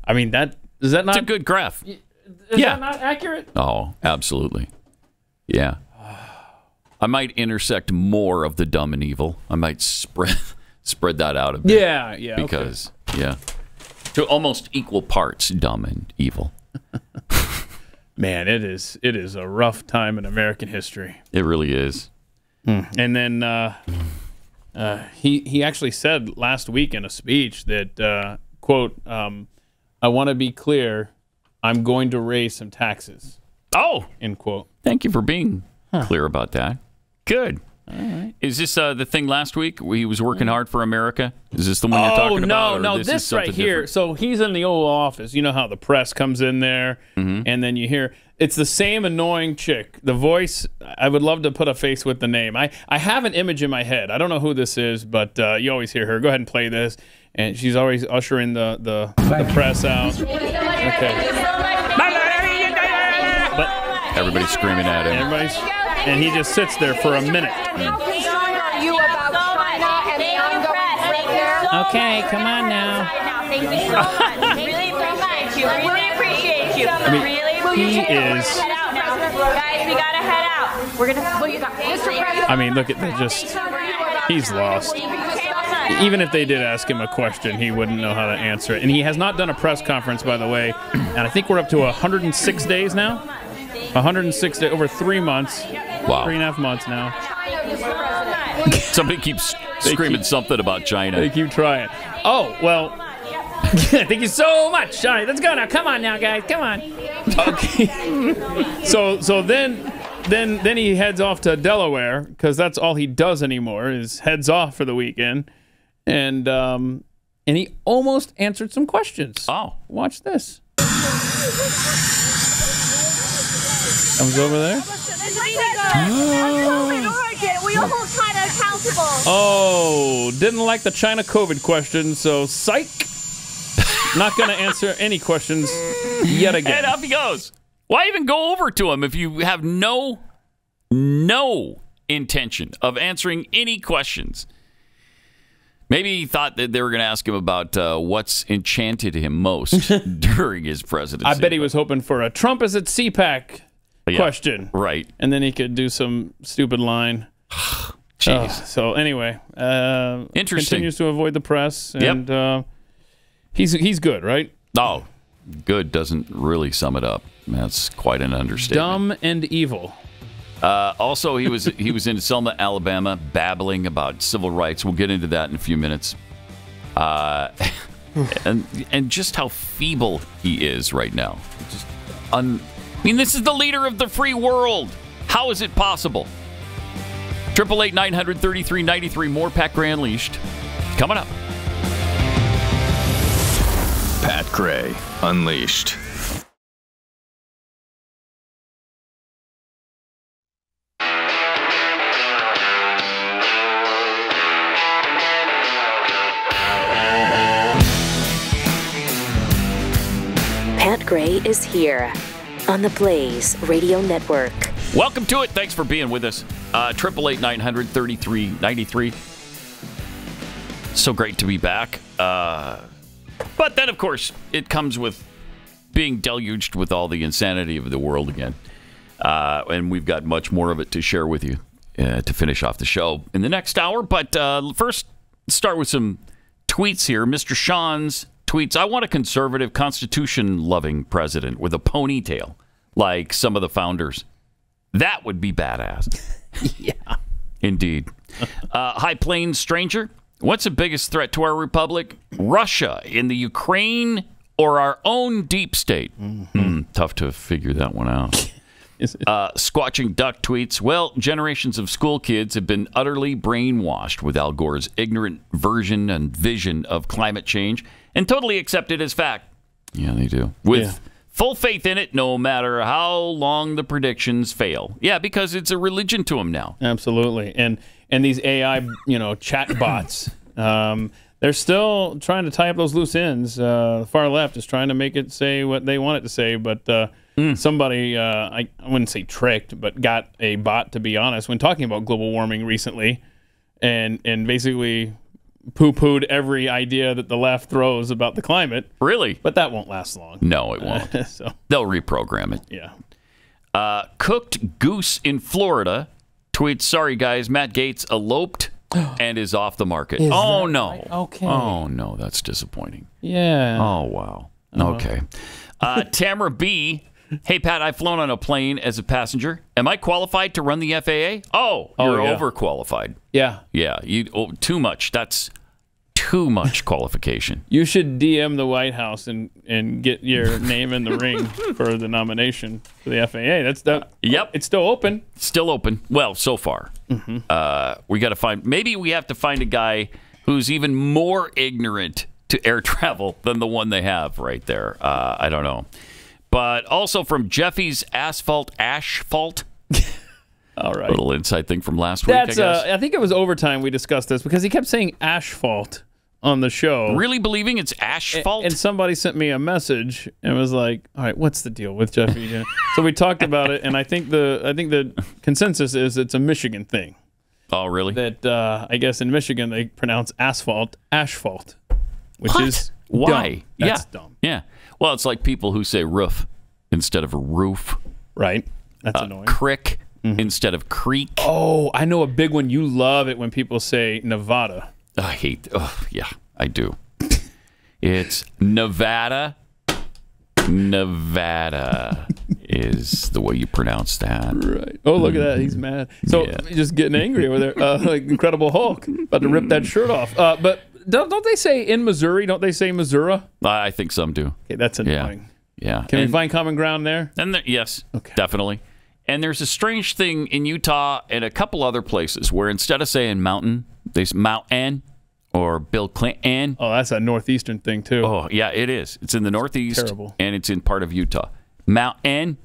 I mean, is that not... It's a good graph. Is that not accurate? Oh, absolutely. Yeah. I might intersect more of the dumb and evil. I might spread that out a bit. Yeah. Because, to almost equal parts dumb and evil. Man, it is a rough time in American history. It really is. And then he actually said last week in a speech that, quote, I want to be clear, I'm going to raise some taxes. Oh! End quote. Thank you for being clear about that. Good. All right. Is this the thing last week where he was working hard for America? Is this the one you're talking about? No, this right here. Different? So he's in the Oval Office. You know how the press comes in there, and then you hear it's the same annoying chick. The voice, I would love to put a face with the name. I have an image in my head. I don't know who this is, but you always hear her. Go ahead and play this. And she's always ushering the press out. Okay. But everybody's screaming at him. And he just sits there for a minute. How concerned are you about China and the ongoing threat there? Okay, come on now. Thank you so much. Really appreciate you. Really appreciate you. I mean, he is. Guys, we gotta head out. We're gonna. Well, you got Mr. President. I mean, look at that. He's lost. Even if they did ask him a question, he wouldn't know how to answer it. And he has not done a press conference, by the way. And I think we're up to 106 days now. 106 days, over 3 months. Wow. 3.5 months now. Somebody keeps screaming something about China. They keep trying. Oh, well, thank you so much. All right, let's go now. Come on now, guys. Come on. Okay. So then he heads off to Delaware, because that's all he does anymore is heads off for the weekend. And he almost answered some questions. Oh. Watch this. Comes over there. We almost had accountable. Oh, didn't like the China COVID question, so psych. Not going to answer any questions yet again. And up he goes. Why even go over to him if you have no intention of answering any questions? Maybe he thought that they were going to ask him about what's enchanted him most during his presidency. I bet he was hoping for a Trump is at CPAC question. Right. And then he could do some stupid line. Jeez. So anyway, interesting. Continues to avoid the press. And he's good, right? Oh, good doesn't really sum it up. That's quite an understatement. Dumb and evil. Also, he was in Selma, Alabama, babbling about civil rights. We'll get into that in a few minutes. And just how feeble he is right now. I mean, this is the leader of the free world. How is it possible? 888-900-3393. More Pat Gray Unleashed coming up. Pat Gray Unleashed. Pat Gray is here on the Blaze Radio Network. Welcome to it. Thanks for being with us. 888-900-3393. So great to be back. But then, of course, it comes with being deluged with all the insanity of the world again. And we've got much more of it to share with you to finish off the show in the next hour. But first, let's start with some tweets here. Mr. Sean's tweets, I want a conservative, Constitution-loving president with a ponytail, like some of the founders. That would be badass. Yeah. Indeed. High Plains Stranger, what's the biggest threat to our republic? Russia in the Ukraine or our own deep state? Tough to figure that one out. Squatching Duck tweets, well, generations of school kids have been utterly brainwashed with Al Gore's ignorant version and vision of climate change and totally accepted as fact. Yeah, they do. With full faith in it, no matter how long the predictions fail. Yeah, because it's a religion to them now. Absolutely. And these AI, chat bots, they're still trying to tie up those loose ends. The far left is trying to make it say what they want it to say, but somebody, I wouldn't say tricked, but got a bot, to be honest, when talking about global warming recently, and basically poo-pooed every idea that the left throws about the climate. Really? But that won't last long. No, it won't. So they'll reprogram it. Yeah. Cooked goose in Florida tweets, sorry guys, Matt Gaetz eloped and is off the market. Oh, no. Right? Okay. Oh, no, that's disappointing. Yeah. Oh, wow. Okay. Tamara B. Hey, Pat, I've flown on a plane as a passenger. Am I qualified to run the FAA? Oh, you're overqualified. Yeah. Yeah, too much. That's too much qualification. You should DM the White House and get your name in the ring for the nomination for the FAA. Yep. It's still open. Still open. Well, so far. We got to find, maybe we have to find a guy who's even more ignorant to air travel than the one they have right there. I don't know. But also from Jeffy's Asphalt. All right. Little inside thing from last week, I guess. I think it was overtime we discussed this because he kept saying asphalt on the show. Really believing it's asphalt? And somebody sent me a message and was like, all right, what's the deal with Jeffy? So we talked about it, and I think the consensus is it's a Michigan thing. Oh, really? That I guess in Michigan they pronounce asphalt, which is why? Dumb. That's dumb. Yeah. Well, it's like people who say roof instead of a roof. Right. That's annoying. Crick instead of creek. Oh, I know a big one. You love it when people say Nevada. I hate. Oh, yeah, I do. It's Nevada. Nevada is the way you pronounce that. Right. Oh, look at that. He's mad. So he's just getting angry over there. Like Incredible Hulk. About to rip that shirt off. But don't they say in Missouri? Don't they say Missouri? I think some do. Okay, that's annoying. Yeah. Can we find common ground there? And yes, definitely. And there's a strange thing in Utah and a couple other places where instead of saying mountain, they say mountain or Bill Clinton. Oh, that's a northeastern thing too. Oh, yeah, it is. It's in the Northeast. Terrible. And it's in part of Utah. Mountain.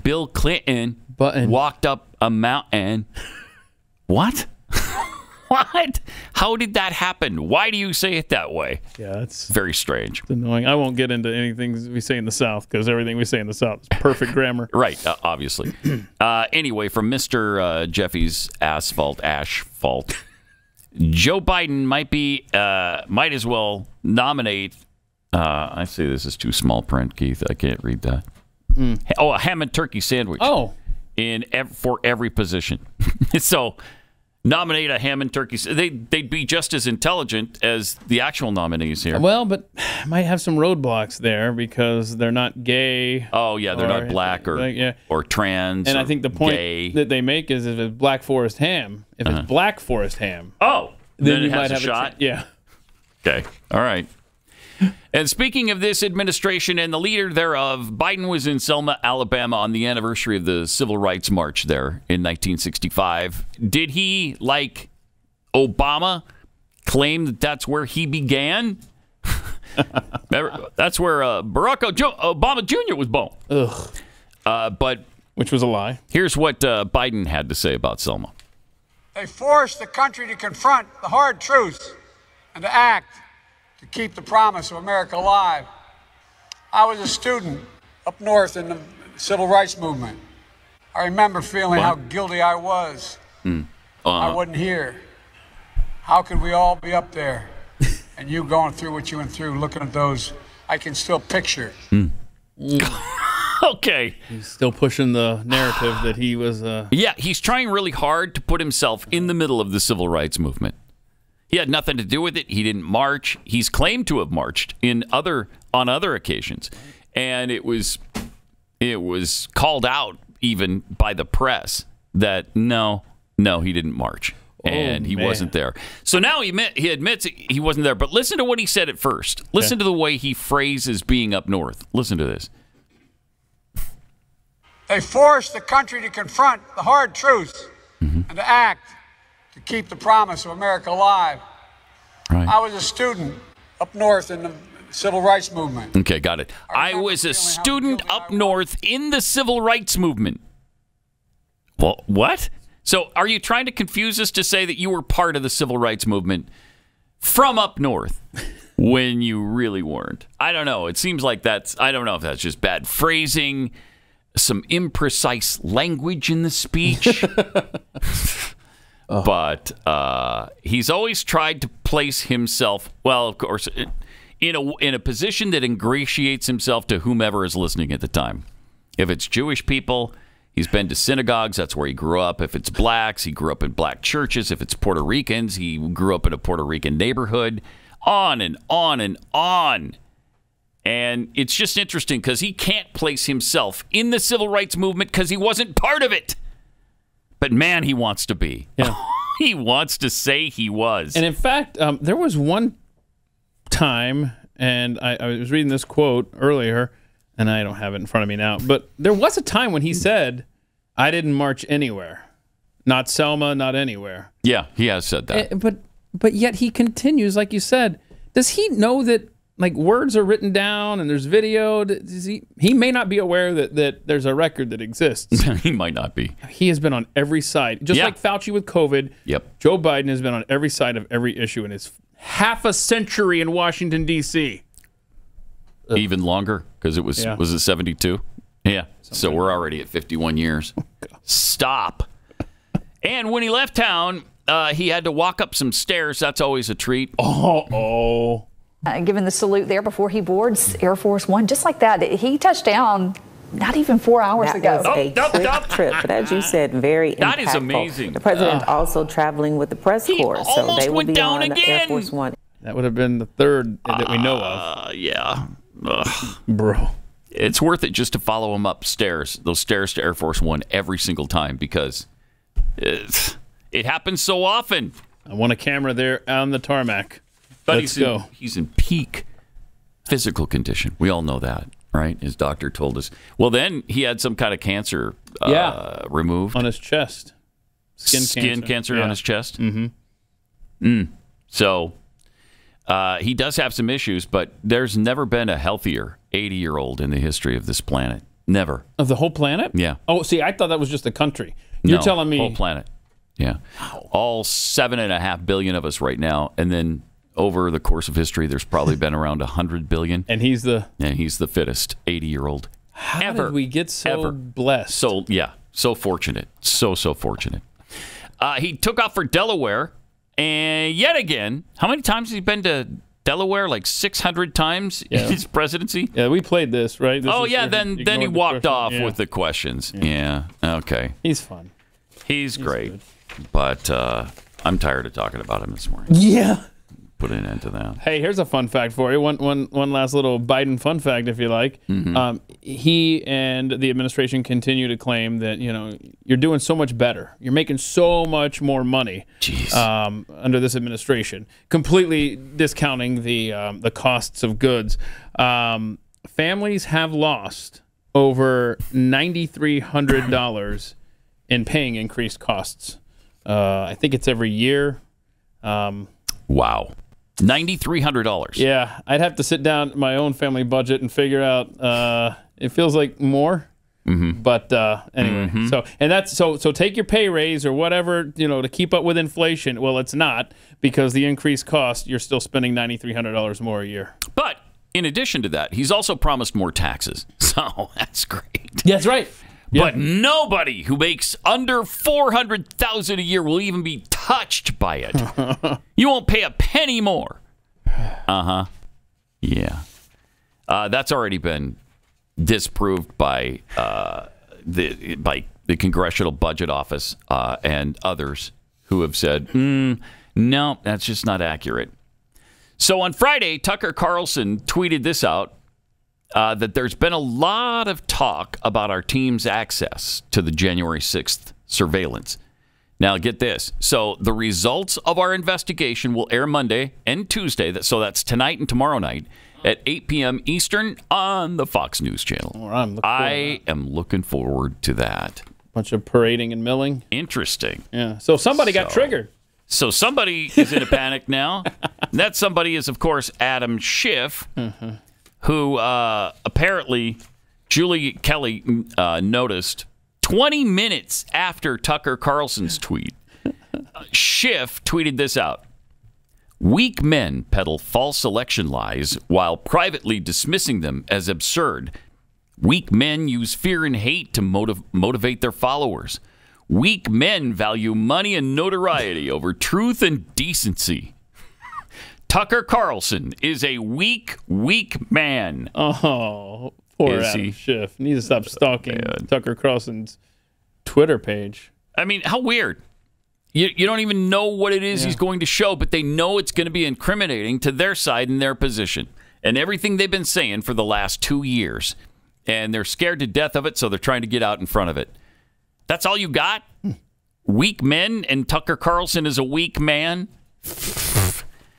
Bill Clinton walked up a mountain. What? What? How did that happen? Why do you say it that way? Yeah, that's very strange. It's annoying. I won't get into anything we say in the South because everything we say in the South is perfect grammar. Right, obviously. Anyway, from Mr. Jeffy's Asphalt, Joe Biden might as well nominate. I say this is too small print, Keith. I can't read that. Oh, a ham and turkey sandwich. Oh, for every position. So. Nominate a ham and turkey. They'd be just as intelligent as the actual nominees here. Well, but might have some roadblocks there because they're not gay. Oh, yeah, they're not black or trans. And I think the point that they make is if it's Black Forest ham, it's Black Forest ham. Oh, then you it has might have a shot? Yeah. Okay, all right. And speaking of this administration and the leader thereof, Biden was in Selma, Alabama on the anniversary of the Civil Rights March there in 1965. Did he, like Obama, claim that that's where he began? That's where Barack Obama Jr. was born. But which was a lie. Here's what Biden had to say about Selma. They forced the country to confront the hard truth and to act to keep the promise of America alive. I was a student up north in the civil rights movement. I remember feeling how guilty I was. I wasn't here. How could we all be up there and you going through what you went through, looking at those? I can still picture. Okay. He's still pushing the narrative that he was... Yeah, he's trying really hard to put himself in the middle of the civil rights movement. He had nothing to do with it. He didn't march. He's claimed to have marched on other occasions, and it was called out even by the press that no, he didn't march, and he wasn't there. So now he admits he wasn't there. But listen to what he said at first. Listen to the way he phrases being up north. Listen to this. They forced the country to confront the hard truth and to act to keep the promise of America alive. Right. I was a student up north in the civil rights movement. Okay, got it. I was a student up north in the civil rights movement. Well, what? So are you trying to confuse us to say that you were part of the civil rights movement from up north when you really weren't? I don't know. It seems like I don't know if that's just bad phrasing, some imprecise language in the speech. But he's always tried to place himself, well, of course, in a position that ingratiates himself to whomever is listening at the time. If it's Jewish people, he's been to synagogues. That's where he grew up. If it's blacks, he grew up in black churches. If it's Puerto Ricans, he grew up in a Puerto Rican neighborhood. On and on and on. And it's just interesting because he can't place himself in the civil rights movement because he wasn't part of it. But man, he wants to be. Yeah. He wants to say he was. And in fact, there was one time, and I was reading this quote earlier, and I don't have it in front of me now, but there was a time when he said, I didn't march anywhere. Not Selma, not anywhere. Yeah, he has said that. But yet he continues, like you said. Does he know that like words are written down and there's video? He may not be aware that there's a record that exists. He might not be. He has been on every side. Just like Fauci with COVID, Joe Biden has been on every side of every issue in his half a century in Washington, D.C. Even longer? Because it was it 72? Yeah. So we're already at 51 years. Stop. And when he left town, he had to walk up some stairs. That's always a treat. Given the salute there before he boards Air Force One, just like that, he touched down not even 4 hours ago. That was a quick trip, but as you said, very impactful. That is amazing. The president also traveling with the press corps, so they will be on Air Force One. That would have been the third that we know of. Yeah. Bro. It's worth it just to follow him upstairs, those stairs to Air Force One every single time because it happens so often. I want a camera there on the tarmac. But Let's he's in peak physical condition. We all know that, right? His doctor told us. Well, then he had some kind of cancer removed. On his chest. Skin cancer on his chest? Mm-hmm. So he does have some issues, but there's never been a healthier 80-year-old in the history of this planet. Never. Of the whole planet? Yeah. Oh, see, I thought that was just the country. You're telling me... whole planet. Yeah. Wow. All 7.5 billion of us right now, and then over the course of history, there's probably been around 100 billion. And he's the fittest 80-year-old ever. How did we get so blessed? So fortunate. So fortunate. He took off for Delaware, and yet again, how many times has he been to Delaware? Like 600 times in his presidency? Yeah, we played this, right? Then he walked off with the questions. Yeah. Okay. He's fun. He's great. Good. But I'm tired of talking about him this morning. Yeah. Put an end to that. Hey, here's a fun fact for you. One last little Biden fun fact, if you like. Mm-hmm. He and the administration continue to claim that you're doing so much better. You're making so much more money under this administration, completely discounting the costs of goods. Families have lost over $9,300 in paying increased costs. I think it's every year. Wow. $9,300. Yeah, I'd have to sit down my own family budget and figure out. It feels like more, but anyway. So take your pay raise or whatever to keep up with inflation. Well, it's not because the increased cost. You're still spending $9,300 more a year. But in addition to that, he's also promised more taxes. So that's great. That's right. But nobody who makes under $400,000 a year will even be touched by it. You won't pay a penny more. Yeah. That's already been disproved by the Congressional Budget Office and others who have said, no, that's just not accurate. So on Friday, Tucker Carlson tweeted this out. That there's been a lot of talk about our team's access to the January 6th surveillance. Now, get this. So the results of our investigation will air Monday and Tuesday. So that's tonight and tomorrow night at 8 p.m. Eastern on the Fox News Channel. I am looking forward to that. Bunch of parading and milling. Interesting. Yeah. So somebody got triggered. So somebody is in a panic now. And that somebody is, of course, Adam Schiff, who apparently Julie Kelly noticed 20 minutes after Tucker Carlson's tweet. Schiff tweeted this out. Weak men peddle false election lies while privately dismissing them as absurd. Weak men use fear and hate to motivate their followers. Weak men value money and notoriety over truth and decency. Tucker Carlson is a weak man. Oh, poor Adam Schiff. Needs to stop stalking Tucker Carlson's Twitter page. I mean, how weird. You don't even know what it is he's going to show, but they know it's going to be incriminating to their side and their position and everything they've been saying for the last 2 years. And they're scared to death of it, so they're trying to get out in front of it. That's all you got? Weak men, and Tucker Carlson is a weak man?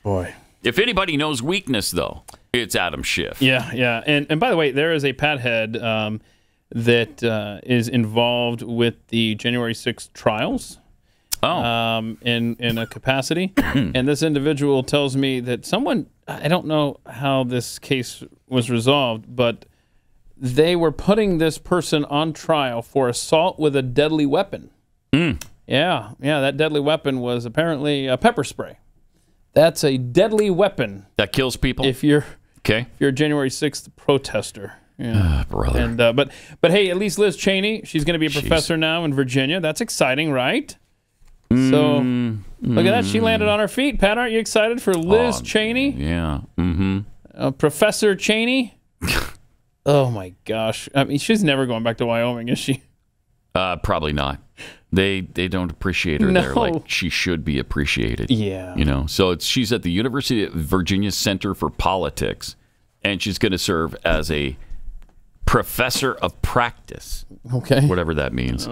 Boy. If anybody knows weakness, though, it's Adam Schiff. Yeah. And by the way, there is a pathead that is involved with the January 6th trials. In a capacity. And this individual tells me that someone, I don't know how this case was resolved, but they were putting this person on trial for assault with a deadly weapon. Yeah, that deadly weapon was apparently a pepper spray. That's a deadly weapon. That kills people? If you're a January 6th protester. Yeah. Brother. And, but hey, at least Liz Cheney, she's going to be a professor now in Virginia. That's exciting, right? So, look at that. She landed on her feet. Pat, aren't you excited for Liz Cheney? Yeah. Professor Cheney? Oh, my gosh. I mean, she's never going back to Wyoming, is she? Probably not. They don't appreciate her there like she should be appreciated. Yeah. You know, so she's at the University of Virginia Center for Politics, and she's going to serve as a professor of practice. Okay. Whatever that means.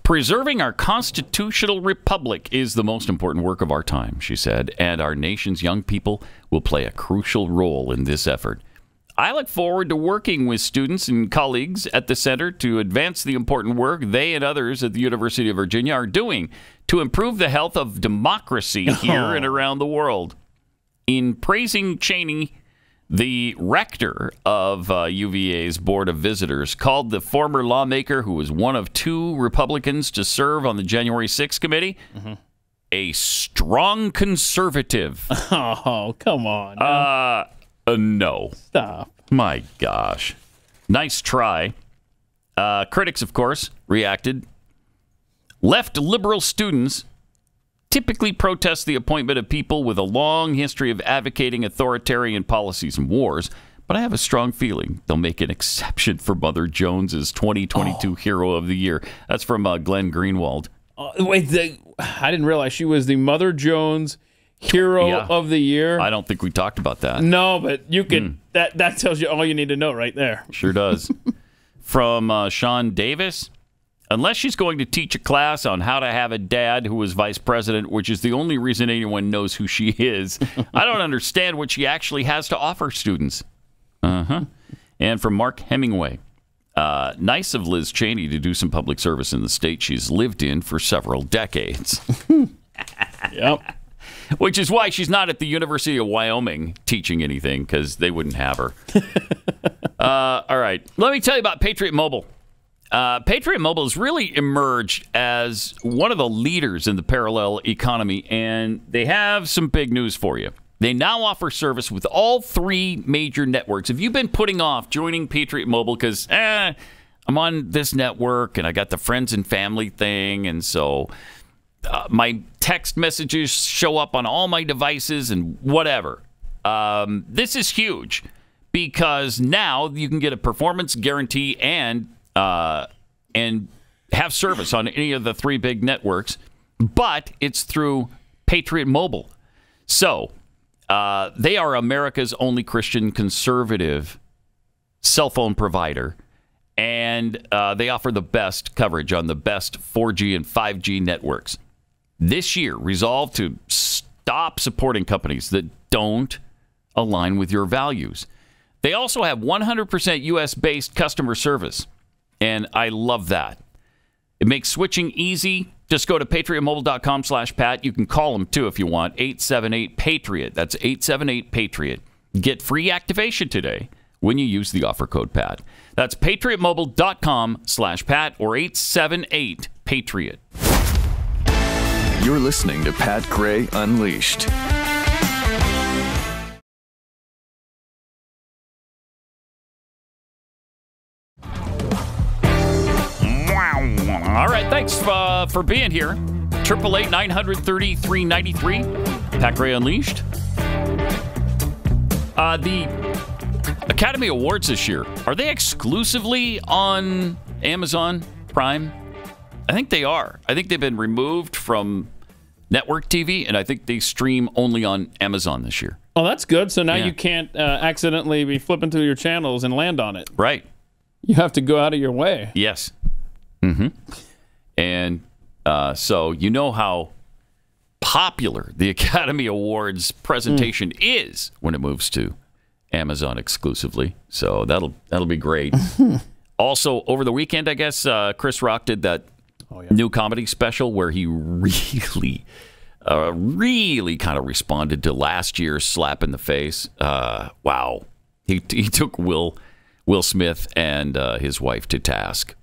Preserving our constitutional republic is the most important work of our time, she said, and our nation's young people will play a crucial role in this effort. I look forward to working with students and colleagues at the center to advance the important work they and others at the University of Virginia are doing to improve the health of democracy here and around the world. In praising Cheney, the rector of UVA's Board of Visitors called the former lawmaker, who was one of 2 Republicans to serve on the January 6th committee, a strong conservative. Oh, come on. No. Stop. My gosh. Nice try. Critics, of course, reacted. Left liberal students typically protest the appointment of people with a long history of advocating authoritarian policies and wars, but I have a strong feeling they'll make an exception for Mother Jones's 2022 Hero of the Year. That's from Glenn Greenwald. Wait, I didn't realize she was the Mother Jones Hero of the Year. I don't think we talked about that. No, but you could. That tells you all you need to know right there. Sure does. From Sean Davis. Unless she's going to teach a class on how to have a dad who was vice president, which is the only reason anyone knows who she is, I don't understand what she actually has to offer students. And from Mark Hemingway. Nice of Liz Cheney to do some public service in the state she's lived in for several decades. Yep. Which is why she's not at the University of Wyoming teaching anything, because they wouldn't have her. All right. Let me tell you about Patriot Mobile. Patriot Mobile has really emerged as one of the leaders in the parallel economy, and they have some big news for you. They now offer service with all 3 major networks. If you've been putting off joining Patriot Mobile because, I'm on this network and I got the friends and family thing, and so my text messages show up on all my devices and whatever. This is huge because now you can get a performance guarantee and have service on any of the 3 big networks, but it's through Patriot Mobile. So they are America's only Christian conservative cell phone provider, and they offer the best coverage on the best 4G and 5G networks. This year, resolve to stop supporting companies that don't align with your values. They also have 100% U.S.-based customer service. And I love that. It makes switching easy. Just go to patriotmobile.com/Pat. You can call them, too, if you want. 878-PATRIOT. That's 878-PATRIOT. Get free activation today when you use the offer code PAT. That's patriotmobile.com/Pat or 878-PATRIOT. You're listening to Pat Gray Unleashed. All right, thanks for being here. 888-933-93. Pat Gray Unleashed. The Academy Awards this year, are they exclusively on Amazon Prime? I think they are. I think they've been removed from network TV, and I think they stream only on Amazon this year. Oh, that's good. So now you can't accidentally be flipping through your channels and land on it. Right. You have to go out of your way. Yes. Mm-hmm. And so you know how popular the Academy Awards presentation is when it moves to Amazon exclusively. So that'll be great. Also, over the weekend, I guess, Chris Rock did that new comedy special where he really kind of responded to last year's slap in the face. Wow. He took Will Smith and his wife to task.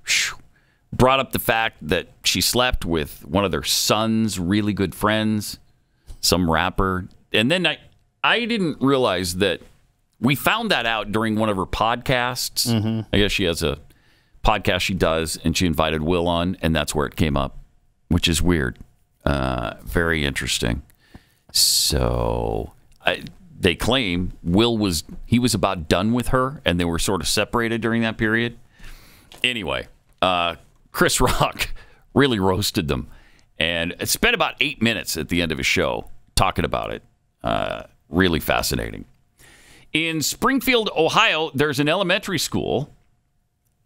Brought up the fact that she slept with one of their son's really good friends, some rapper. And then I didn't realize that we found that out during one of her podcasts. Mm-hmm. I guess she has a podcast she does, and she invited Will on, and that's where it came up, which is weird. Very interesting. So they claim Will was about done with her, and they were sort of separated during that period. Anyway, Chris Rock really roasted them and spent about 8 minutes at the end of his show talking about it. Really fascinating. In Springfield, Ohio, there's an elementary school,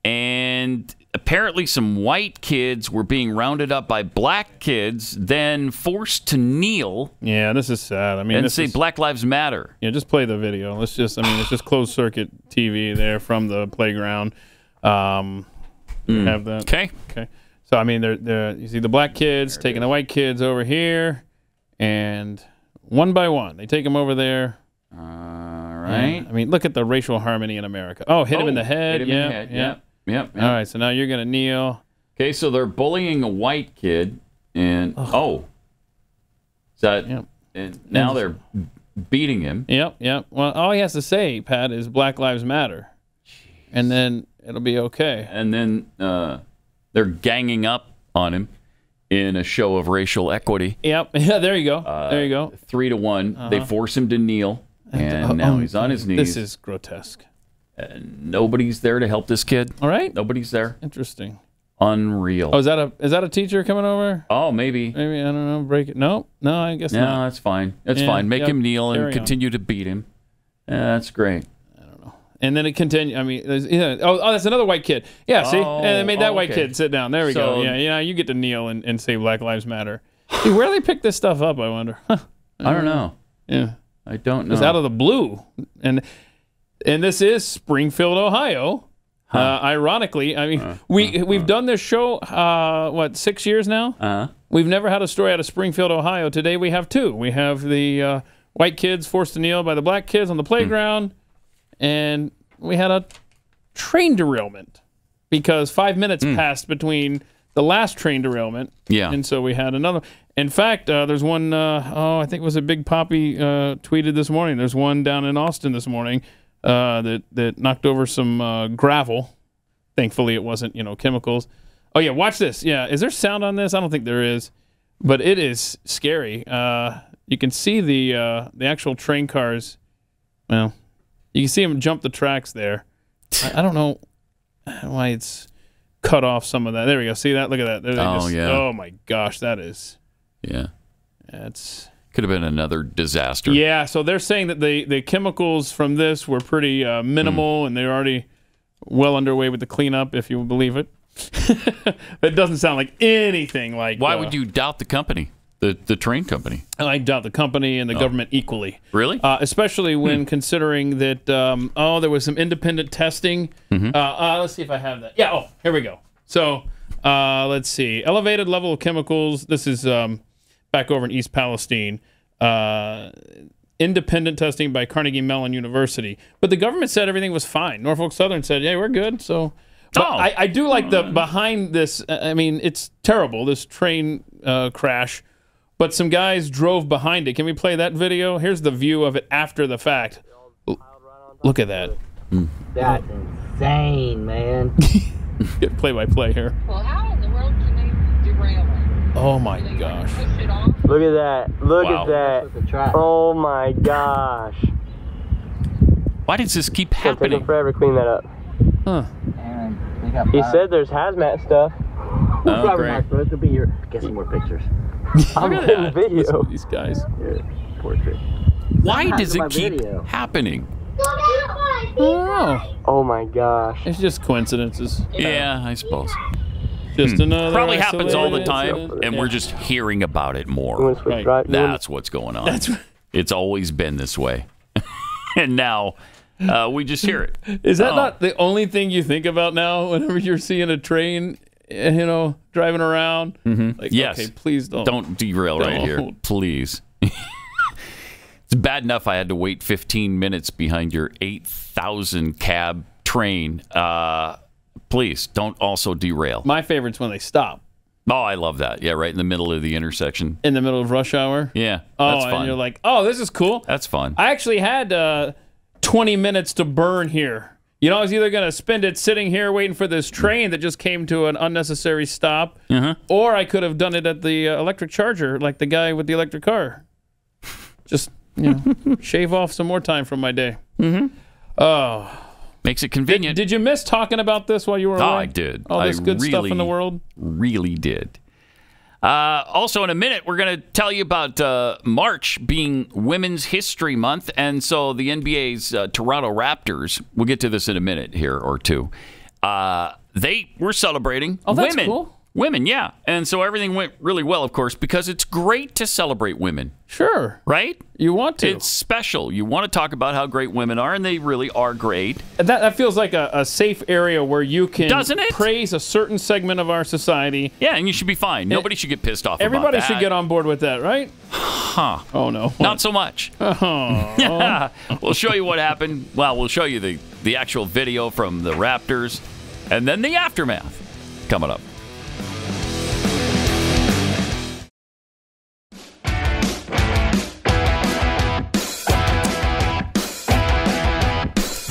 and apparently some white kids were being rounded up by black kids, then forced to kneel. Yeah, this is sad. I mean, and say Black Lives Matter. Yeah, just play the video. It's just closed circuit TV there from the playground. Have that. Okay. So I mean, they're you see the black kids taking the white kids over here, and one by one they take them over there. All right. I mean, look at the racial harmony in America. Oh, hit him in the head. Hit him in the head. Yep. All right. So now you're gonna kneel. Okay. So they're bullying a white kid, and is that? Yep. And now they're beating him. Yep. Well, all he has to say, Pat, is Black Lives Matter, and then it'll be okay. And then they're ganging up on him in a show of racial equity. Yep. Yeah, there you go. 3-1. They force him to kneel, and now he's on his knees. This is grotesque. And nobody's there to help this kid. All right. Nobody's there. Interesting. Unreal. Oh, is that a teacher coming over? Oh, maybe. Maybe, I don't know. Break it. No, I guess not. No, that's fine. That's fine. Make him kneel and continue to beat him. That's great. And then it continued. I mean, that's another white kid. Yeah, see? And they made that white kid sit down. There we go. Yeah, you get to kneel and say Black Lives Matter. See, where do they pick this stuff up, I wonder? I don't know. Yeah. I don't know. It's out of the blue. And this is Springfield, Ohio. Ironically, I mean, we've done this show, 6 years now? We've never had a story out of Springfield, Ohio. Today we have two. We have the white kids forced to kneel by the black kids on the playground. And we had a train derailment because 5 minutes passed between the last train derailment. Yeah. And so we had another. In fact, there's one, I think it was a Big Poppy tweeted this morning. There's one down in Austin this morning that knocked over some gravel. Thankfully, it wasn't, chemicals. Oh, yeah, watch this. Yeah, is there sound on this? I don't think there is. But it is scary. You can see the actual train cars. Well, you can see them jump the tracks there. I don't know why it's cut off some of that. There we go. See that? Look at that. There yeah. Oh, my gosh. That is. Yeah. That's. Could have been another disaster. Yeah. So they're saying that the chemicals from this were pretty minimal, and they're already well underway with the cleanup, if you believe it. That doesn't sound like anything like. Why would you doubt the company? The train company. I doubt the company and the government equally. Really? Especially when considering that, there was some independent testing. Mm-hmm. Let's see if I have that. Yeah, here we go. So Let's see. Elevated level of chemicals. This is back over in East Palestine. Independent testing by Carnegie Mellon University. But the government said everything was fine. Norfolk Southern said, yeah, we're good. So, but I do like the behind this. I mean, it's terrible, this train crash. But some guys drove behind it. Can we play that video? Here's the view of it after the fact. Look at that. That's insane, man. Get play-by-play here. Well, how in the world can they derail it? Oh, my gosh. Look at that. Look at that. Oh, my gosh. Why does this keep happening? It's taking forever to clean that up. Huh. He said there's hazmat stuff. Oh, great. Supposed to be here. Get some more pictures. I'm in the video. Listen to these guys. Portrait. Why does it keep happening? Oh my gosh. It's just coincidences. Yeah, I suppose. Just another probably happens all the isolated time, incident. and we're just hearing about it more. Right. That's what's going on. It's always been this way. And now we just hear it. Is that not the only thing you think about now whenever you're seeing a train, driving around? Like, yes. Okay, please don't. Don't derail right here. Please. It's bad enough I had to wait 15 minutes behind your 8,000 cab train. Please, don't also derail. My favorite's when they stop. Oh, I love that. Yeah, right in the middle of the intersection. In the middle of rush hour? Yeah, that's fun. And you're like, oh, this is cool. That's fun. I actually had 20 minutes to burn here. I was either going to spend it sitting here waiting for this train that just came to an unnecessary stop, or I could have done it at the electric charger, like the guy with the electric car. Just, shave off some more time from my day. Oh. Makes it convenient. Did you miss talking about this while you were away? I did. All this good stuff in the world? Really did. Also, in a minute, we're going to tell you about March being Women's History Month. And so the NBA's Toronto Raptors, we'll get to this in a minute here or two, they were celebrating that's women. Cool. Women, yeah. And so everything went really well, of course, because it's great to celebrate women. Sure. Right? You want to. It's special. You want to talk about how great women are, and they really are great. That feels like a safe area where you can Doesn't it? praise a certain segment of our society. Yeah, and you should be fine. Nobody should get pissed off Everybody about that. should get on board with that, right? Huh. Oh, no. Not so much. Oh. We'll show you what happened. Well, we'll show you the actual video from the Raptors, and then the aftermath coming up.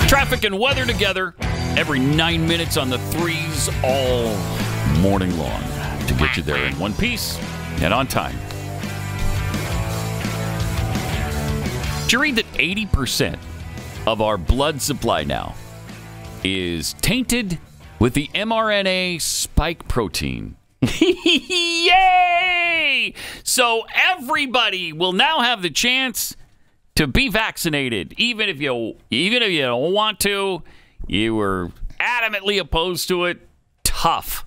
Traffic and weather together every 9 minutes on the threes all morning long to get you there in one piece and on time. Did you read that 80% of our blood supply now is tainted with the mRNA spike protein? Yay! So everybody will now have the chance to be vaccinated, even if you don't want to. You were adamantly opposed to it. Tough.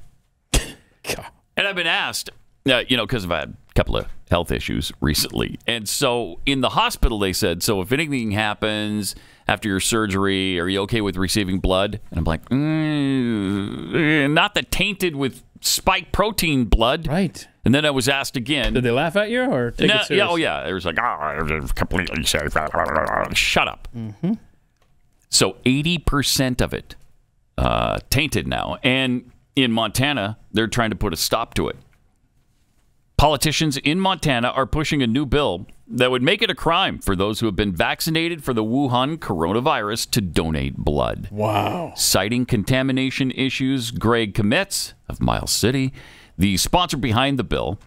And I've been asked, because I've had a couple of health issues recently, and so in the hospital they said, so if anything happens after your surgery, are you okay with receiving blood? And I'm like, not the tainted with spike protein blood. Right. And then I was asked again. Did they laugh at you or take it serious? Yeah. It was like, completely safe. Shut up. Mm-hmm. So 80% of it tainted now. And in Montana, they're trying to put a stop to it. Politicians in Montana are pushing a new bill that would make it a crime for those who have been vaccinated for the Wuhan coronavirus to donate blood. Wow. Citing contamination issues, Greg Kometz of Miles City, the sponsor behind the bill,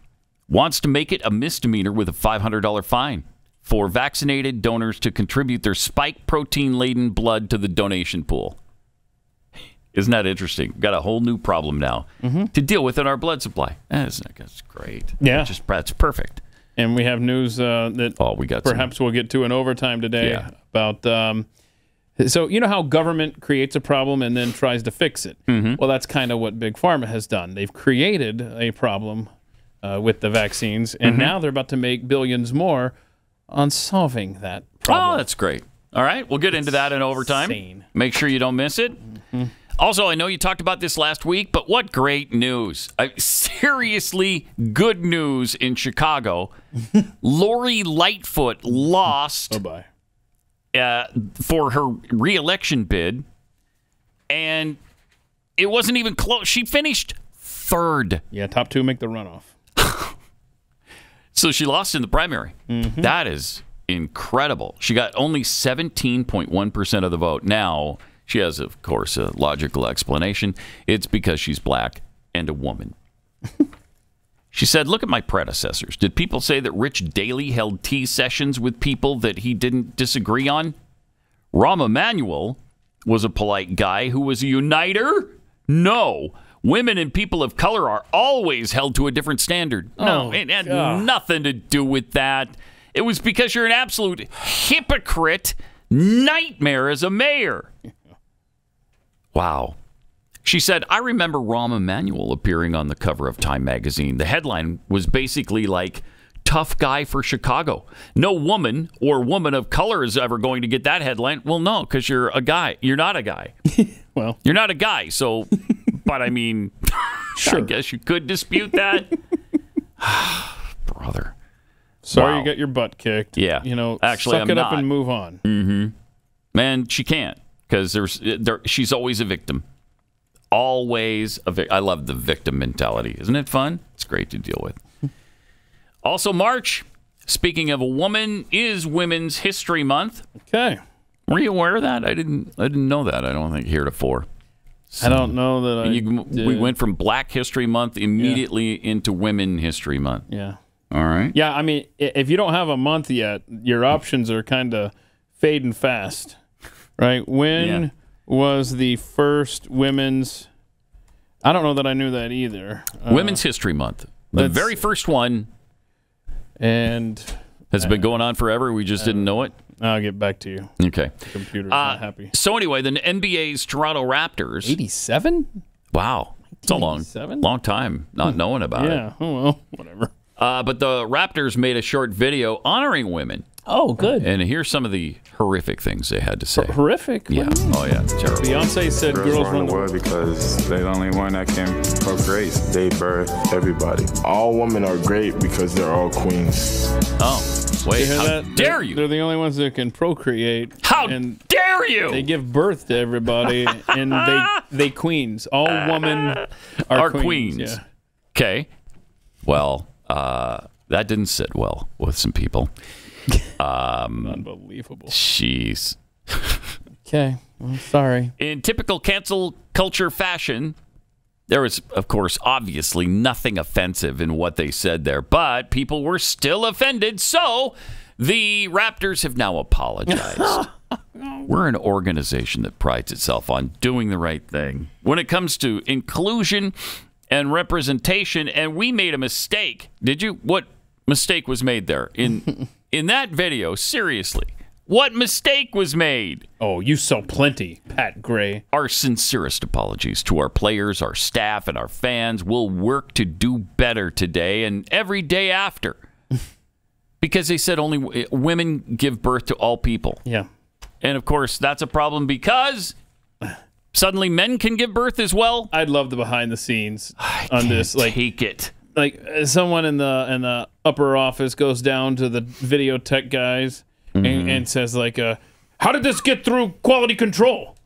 wants to make it a misdemeanor with a $500 fine for vaccinated donors to contribute their spike protein-laden blood to the donation pool. Isn't that interesting? We've got a whole new problem now to deal with in our blood supply. That's great. Yeah. That's perfect. And we have news that we got perhaps we'll get to in overtime today about... So you know how government creates a problem and then tries to fix it? Well, that's kind of what Big Pharma has done. They've created a problem with the vaccines, and now they're about to make billions more on solving that problem. Oh, that's great. All right, we'll get into that in overtime. Insane. Make sure you don't miss it. Also, I know you talked about this last week, but what great news. Seriously good news in Chicago. Lori Lightfoot lost for her re-election bid, and it wasn't even close. She finished third. Yeah, top two make the runoff. So she lost in the primary. Mm-hmm. That is incredible. She got only 17.1% of the vote. Now, she has, of course, a logical explanation. It's because she's black and a woman. She said, look at my predecessors. Did people say that Rich Daley held tea sessions with people that he didn't disagree on? Rahm Emanuel was a polite guy who was a uniter? No. Women and people of color are always held to a different standard. No, it had nothing to do with that. It was because you're an absolute hypocrite nightmare as a mayor. Wow. She said, I remember Rahm Emanuel appearing on the cover of Time magazine. The headline was basically like, tough guy for Chicago. No woman or woman of color is ever going to get that headline. Well, no, because you're a guy. You're not a guy. Well, you're not a guy, so... But, I mean, sure. I guess you could dispute that. Brother. Sorry you got your butt kicked. Yeah. You know, actually, suck it up and move on. Mm-hmm. Man, she can't, because she's always a victim. Always a victim. I love the victim mentality. Isn't it fun? It's great to deal with. Also, March, speaking of a woman, is Women's History Month. Okay. Were you aware of that? I didn't know that. I don't think heretofore. So, I don't know that we went from Black History Month immediately into Women History Month. Yeah. All right. Yeah, I mean, if you don't have a month yet, your options are kind of fading fast, right? When was the first women's... I don't know that I knew that either. Women's History Month. The very first one. And... Has it been going on forever? We just didn't know it? I'll get back to you. Okay. The computer's not happy. So anyway, the NBA's Toronto Raptors. 87? Wow. It's a long time not knowing about it. Yeah. Oh, well, whatever. But the Raptors made a short video honoring women. Oh, good. And here's some of the horrific things they had to say. Horrific? Yeah. Oh, yeah. Terrible. Beyonce said girls run the world because they're the only one that can procreate. They birth everybody. All women are great because they're all queens. Oh, wait. How dare you? They're the only ones that can procreate. How dare you? They give birth to everybody, and they queens. All women are queens. Yeah. Okay. Well, that didn't sit well with some people. Unbelievable. Jeez. Okay. I'm sorry. In typical cancel culture fashion, there was, of course, obviously nothing offensive in what they said there, but people were still offended, so the Raptors have now apologized. We're an organization that prides itself on doing the right thing when it comes to inclusion and representation, and we made a mistake. Did you? What mistake was made there? In that video, seriously, what mistake was made? Oh, you saw plenty, Pat Gray. Our sincerest apologies to our players, our staff, and our fans. We'll work to do better today and every day after. Because they said only women give birth to all people. Yeah. And, of course, that's a problem because suddenly men can give birth as well. I'd love the behind the scenes on this. Take it. Like someone in the upper office goes down to the video tech guys and says like, how did this get through quality control?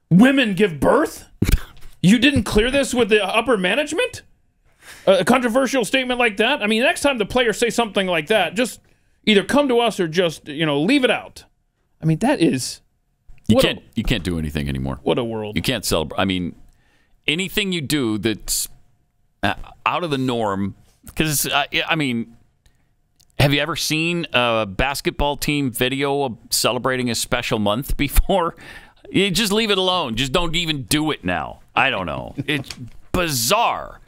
Women give birth? You didn't clear this with the upper management? A controversial statement like that? I mean, next time the players say something like that, just either come to us or just, leave it out. I mean, that is... You can't do anything anymore. What a world. You can't celebrate. I mean, anything you do that's out of the norm, because, I mean, have you ever seen a basketball team video of celebrating a special month before? You just leave it alone. Just don't even do it now. I don't know. It's bizarre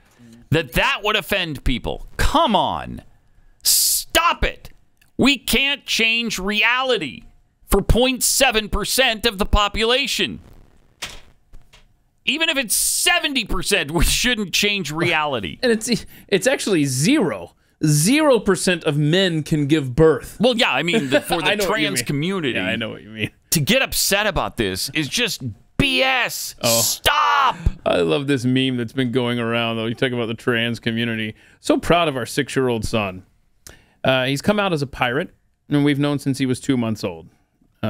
that would offend people. Come on. Stop it. We can't change reality for 0.7% of the population. Even if it's 70%, we shouldn't change reality. And it's actually 0% of men can give birth. Well, yeah, I mean, for the trans community. Yeah, I know what you mean. To get upset about this is just BS. Stop. I love this meme that's been going around, though. You talk about the trans community. So proud of our 6-year-old son. He's come out as a pirate, and we've known since he was 2 months old.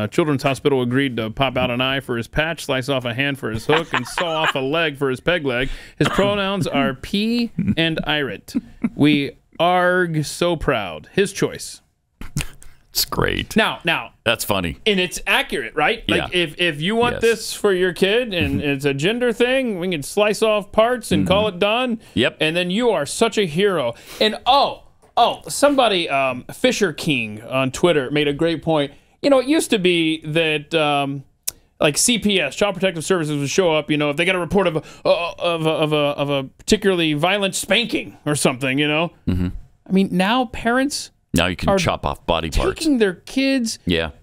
Children's Hospital agreed to pop out an eye for his patch, slice off a hand for his hook, and saw off a leg for his peg leg. His pronouns are P and Irit. We arg so proud. His choice. It's great. Now. That's funny. And it's accurate, right? Like, Yeah. if you want this for your kid and it's a gender thing, we can slice off parts and call it done. Yep. And then you are such a hero. And, somebody, Fisher King on Twitter made a great point. You know, it used to be that, like CPS, Child Protective Services, would show up. You know, if they got a report of a particularly violent spanking or something. You know, I mean, now parents now you can chop off body parts, taking their kids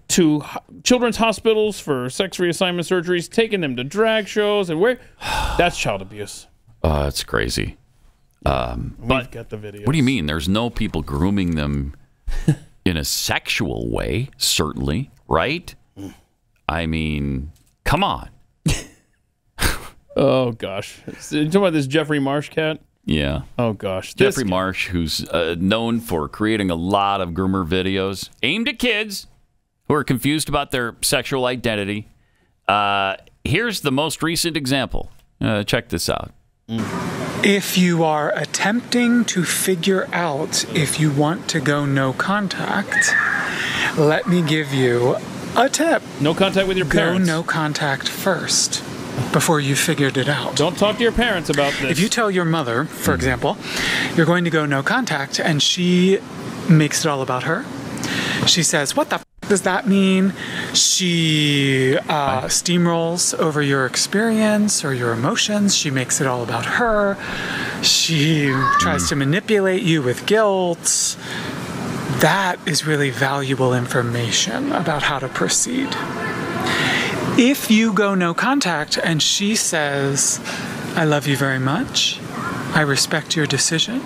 to children's hospitals for sex reassignment surgeries, taking them to drag shows, and that's child abuse. It's crazy. We've got the video. What do you mean? There's no people grooming them in a sexual way, certainly, right? I mean, come on. Oh, gosh. You talking about this Jeffrey Marsh cat? Yeah. Oh, gosh. Jeffrey Marsh, who's known for creating a lot of groomer videos aimed at kids who are confused about their sexual identity. Here's the most recent example. Check this out. If you are attempting to figure out if you want to go no contact, let me give you a tip. No contact with your parents. Go no contact first before you figured it out. Don't talk to your parents about this. If you tell your mother, for example, you're going to go no contact, and she makes it all about her, she says, what the f does that mean? She steamrolls over your experience or your emotions. She makes it all about her. She tries to manipulate you with guilt. That is really valuable information about how to proceed. If you go no contact and she says, I love you very much, I respect your decision,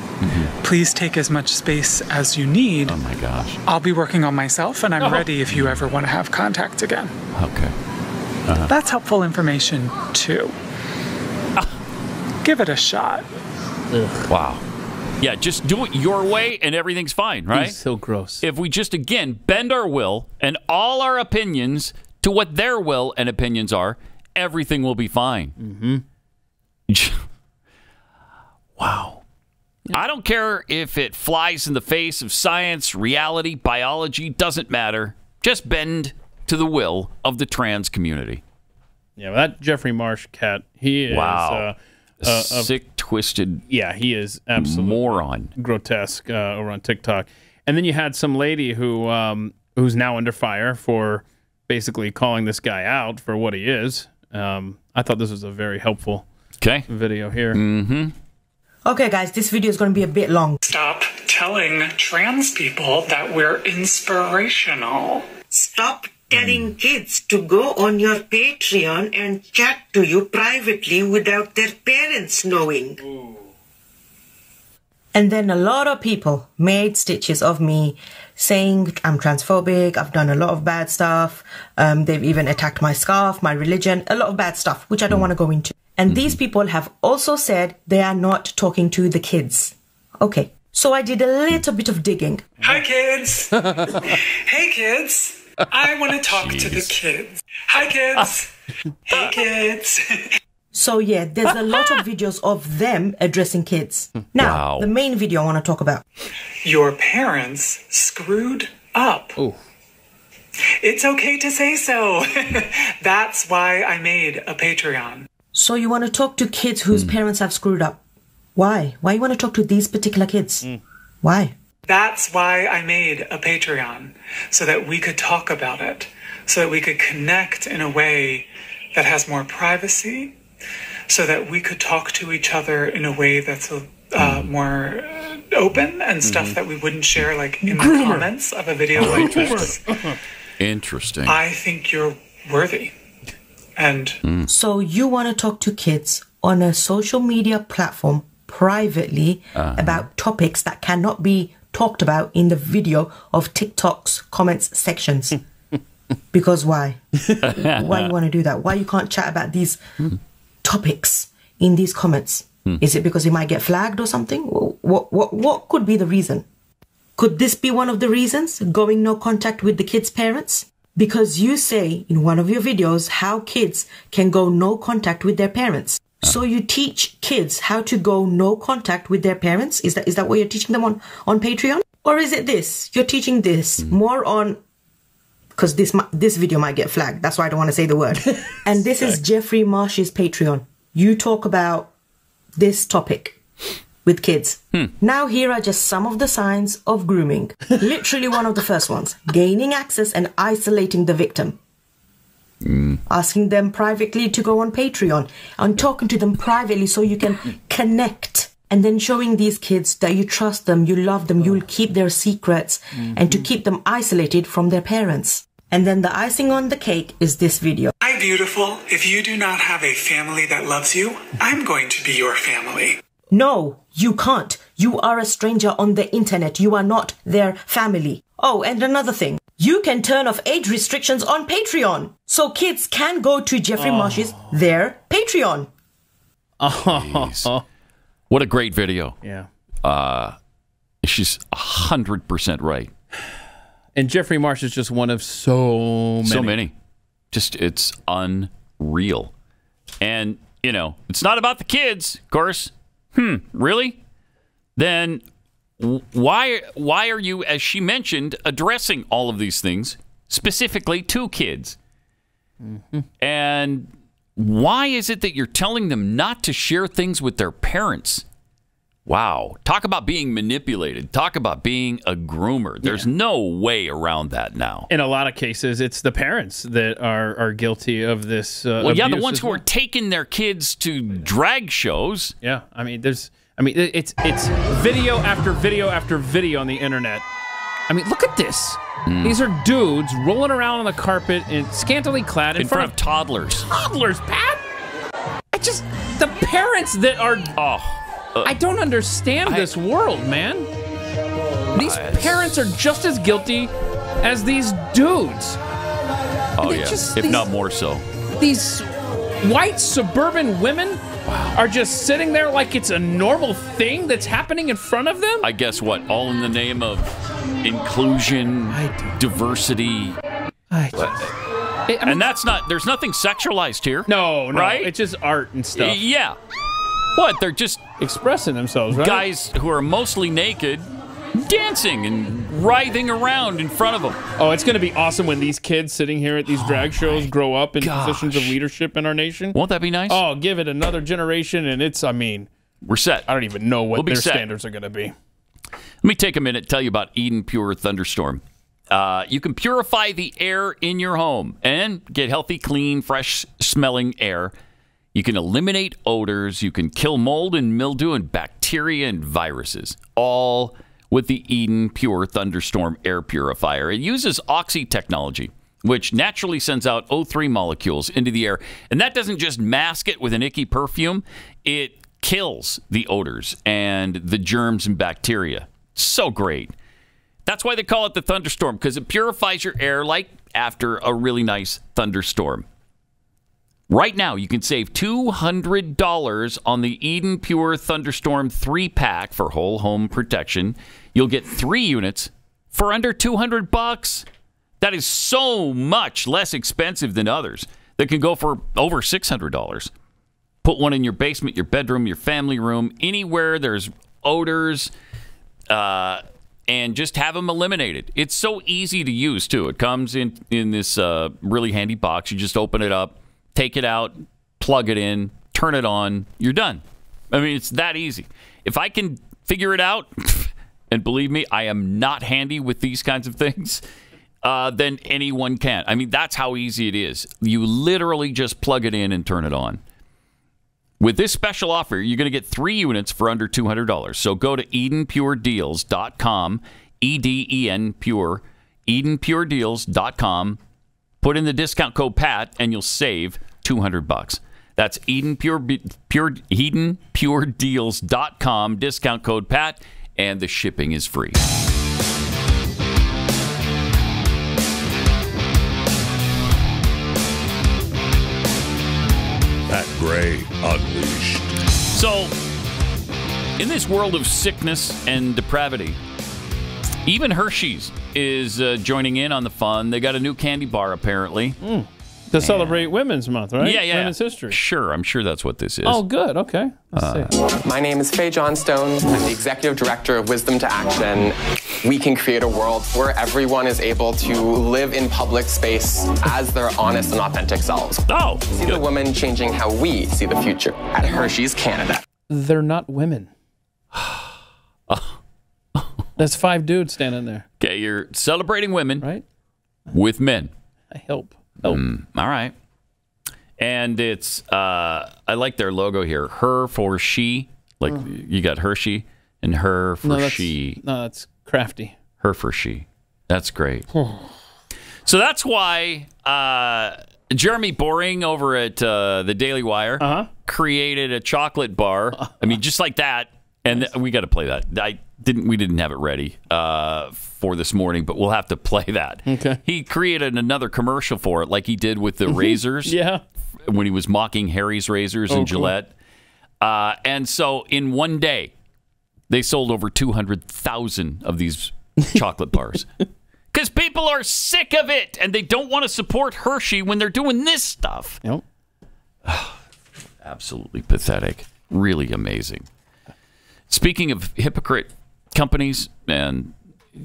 please take as much space as you need. Oh my gosh. I'll be working on myself and I'm ready if you ever want to have contact again. Okay. That's helpful information too. Give it a shot. Wow. Yeah, just do it your way and everything's fine, right? It's so gross. If we just, again, bend our will and all our opinions to what their will and opinions are, everything will be fine. Wow. I don't care if it flies in the face of science, reality, biology, doesn't matter. Just bend to the will of the trans community. Yeah, well, that Jeffrey Marsh cat, he is sick, twisted. Yeah, he is absolutely moron, grotesque over on TikTok. And then you had some lady who's now under fire for basically calling this guy out for what he is. I thought this was a very helpful video here. Okay, guys, this video is going to be a bit long. Stop telling trans people that we're inspirational. Stop telling kids to go on your Patreon and chat to you privately without their parents knowing. And then a lot of people made stitches of me saying I'm transphobic, I've done a lot of bad stuff, they've even attacked my scarf, my religion, a lot of bad stuff, which I don't want to go into. And these people have also said they are not talking to the kids. Okay, so I did a little bit of digging. Hi, kids. Hey, kids. I want to talk to the kids. Hi, kids. Hey, kids. So yeah, there's a lot of videos of them addressing kids. Now, the main video I want to talk about. Your parents screwed up. Oh. It's okay to say so. That's why I made a Patreon. So you want to talk to kids whose parents have screwed up? Why? Why you want to talk to these particular kids? Why? That's why I made a Patreon, so that we could talk about it, so that we could connect in a way that has more privacy, so that we could talk to each other in a way that's more open and stuff that we wouldn't share like in the comments of a video like this. Interesting. I think you're worthy. And so you want to talk to kids on a social media platform privately about topics that cannot be talked about in the video of TikTok's comments sections. Because why? Why you want to do that? Why you can't chat about these topics in these comments? Is it because he might get flagged or something? What could be the reason? Could this be one of the reasons? Going no contact with the kids' parents? Because you say in one of your videos how kids can go no contact with their parents. So you teach kids how to go no contact with their parents? Is that what you're teaching them on Patreon? Or is it this? You're teaching this more on... Because this video might get flagged. That's why I don't want to say the word. And this is Jeffrey Marsh's Patreon. You talk about this topic with kids. Now here are just some of the signs of grooming. Literally one of the first ones. Gaining access and isolating the victim. Asking them privately to go on Patreon. And talking to them privately so you can connect. And then showing these kids that you trust them, you love them, you'll keep their secrets. And to keep them isolated from their parents. And then the icing on the cake is this video. Hi, beautiful. If you do not have a family that loves you, I'm going to be your family. No, you can't. You are a stranger on the internet. You are not their family. Oh, and another thing. You can turn off age restrictions on Patreon. So kids can go to Jeffrey Marsh's, their Patreon. What a great video. Yeah. She's 100% right. And Jeffrey Marsh is just one of so many. So many. Just, it's unreal. And, you know, it's not about the kids, of course. Really? Then why are you, as she mentioned, addressing all of these things specifically to kids? And why is it that you're telling them not to share things with their parents? Wow. Talk about being manipulated. Talk about being a groomer. There's no way around that now. In a lot of cases, it's the parents that are guilty of this well, yeah, the ones who are taking their kids to drag shows. Yeah, it's video after video after video on the internet. I mean, look at this. These are dudes rolling around on the carpet and scantily clad in front of toddlers. Toddlers, Pat! The parents that are... I don't understand this world, man. These parents are just as guilty as these dudes. If not more so. These white suburban women are just sitting there like it's a normal thing that's happening in front of them? I guess what? All in the name of inclusion, diversity. And that's not, there's nothing sexualized here. No, right? It's just art and stuff. Yeah. What? They're just expressing themselves, right? Guys who are mostly naked, dancing and writhing around in front of them. Oh, it's going to be awesome when these kids sitting here at these drag shows grow up in positions of leadership in our nation. Won't that be nice? Oh, give it another generation, and it's, we're set. I don't even know what their standards are going to be. Let me take a minute to tell you about Eden Pure Thunderstorm. You can purify the air in your home and get healthy, clean, fresh-smelling air. You can eliminate odors. You can kill mold and mildew and bacteria and viruses, all with the Eden Pure Thunderstorm air purifier. It uses oxy technology, which naturally sends out O3 molecules into the air. And that doesn't just mask it with an icky perfume. It kills the odors and the germs and bacteria. So great. That's why they call it the thunderstorm, because it purifies your air like after a really nice thunderstorm. Right now, you can save $200 on the Eden Pure Thunderstorm 3-pack for whole home protection. You'll get 3 units for under $200. That is so much less expensive than others that can go for over $600. Put one in your basement, your bedroom, your family room, anywhere there's odors, and just have them eliminated. It's so easy to use, too. It comes in this really handy box. You just open it up. Take it out, plug it in, turn it on, you're done. I mean, it's that easy. If I can figure it out, and believe me, I am not handy with these kinds of things, then anyone can. I mean, that's how easy it is. You literally just plug it in and turn it on. With this special offer, you're going to get 3 units for under $200. So go to EdenPureDeals.com, E-D-E-N Pure, EdenPureDeals.com. Put in the discount code PAT, and you'll save $200. That's EdenPureDeals.com, discount code PAT, and the shipping is free. Gray Unleashed. So, in this world of sickness and depravity, even Hershey's is joining in on the fun. They got a new candy bar, apparently. To celebrate Women's Month, right? Yeah. Women's History. Sure, I'm sure that's what this is. Oh, good. Okay. Let's see. My name is Faye Johnstone. I'm the Executive Director of Wisdom to Action. We can create a world where everyone is able to live in public space as their honest and authentic selves. See the women changing how we see the future at Hershey's Canada. They're not women. That's 5 dudes standing there. Okay, you're celebrating women, right? With men. I help. All right. And it's, I like their logo here. Her for she. Like, you got Hershey and her for she. No, that's crafty. Her for she. That's great. So that's why Jeremy Boring over at the Daily Wire created a chocolate bar. I mean, just like that. And we got to play that. We didn't have it ready for this morning, but we'll have to play that. Okay. He created another commercial for it, like he did with the razors. Yeah. When he was mocking Harry's razors and Gillette. Cool. And so in one day, they sold over 200,000 of these chocolate bars. Because people are sick of it, and they don't want to support Hershey when they're doing this stuff. Yep. Absolutely pathetic. Really amazing. Speaking of hypocrite companies and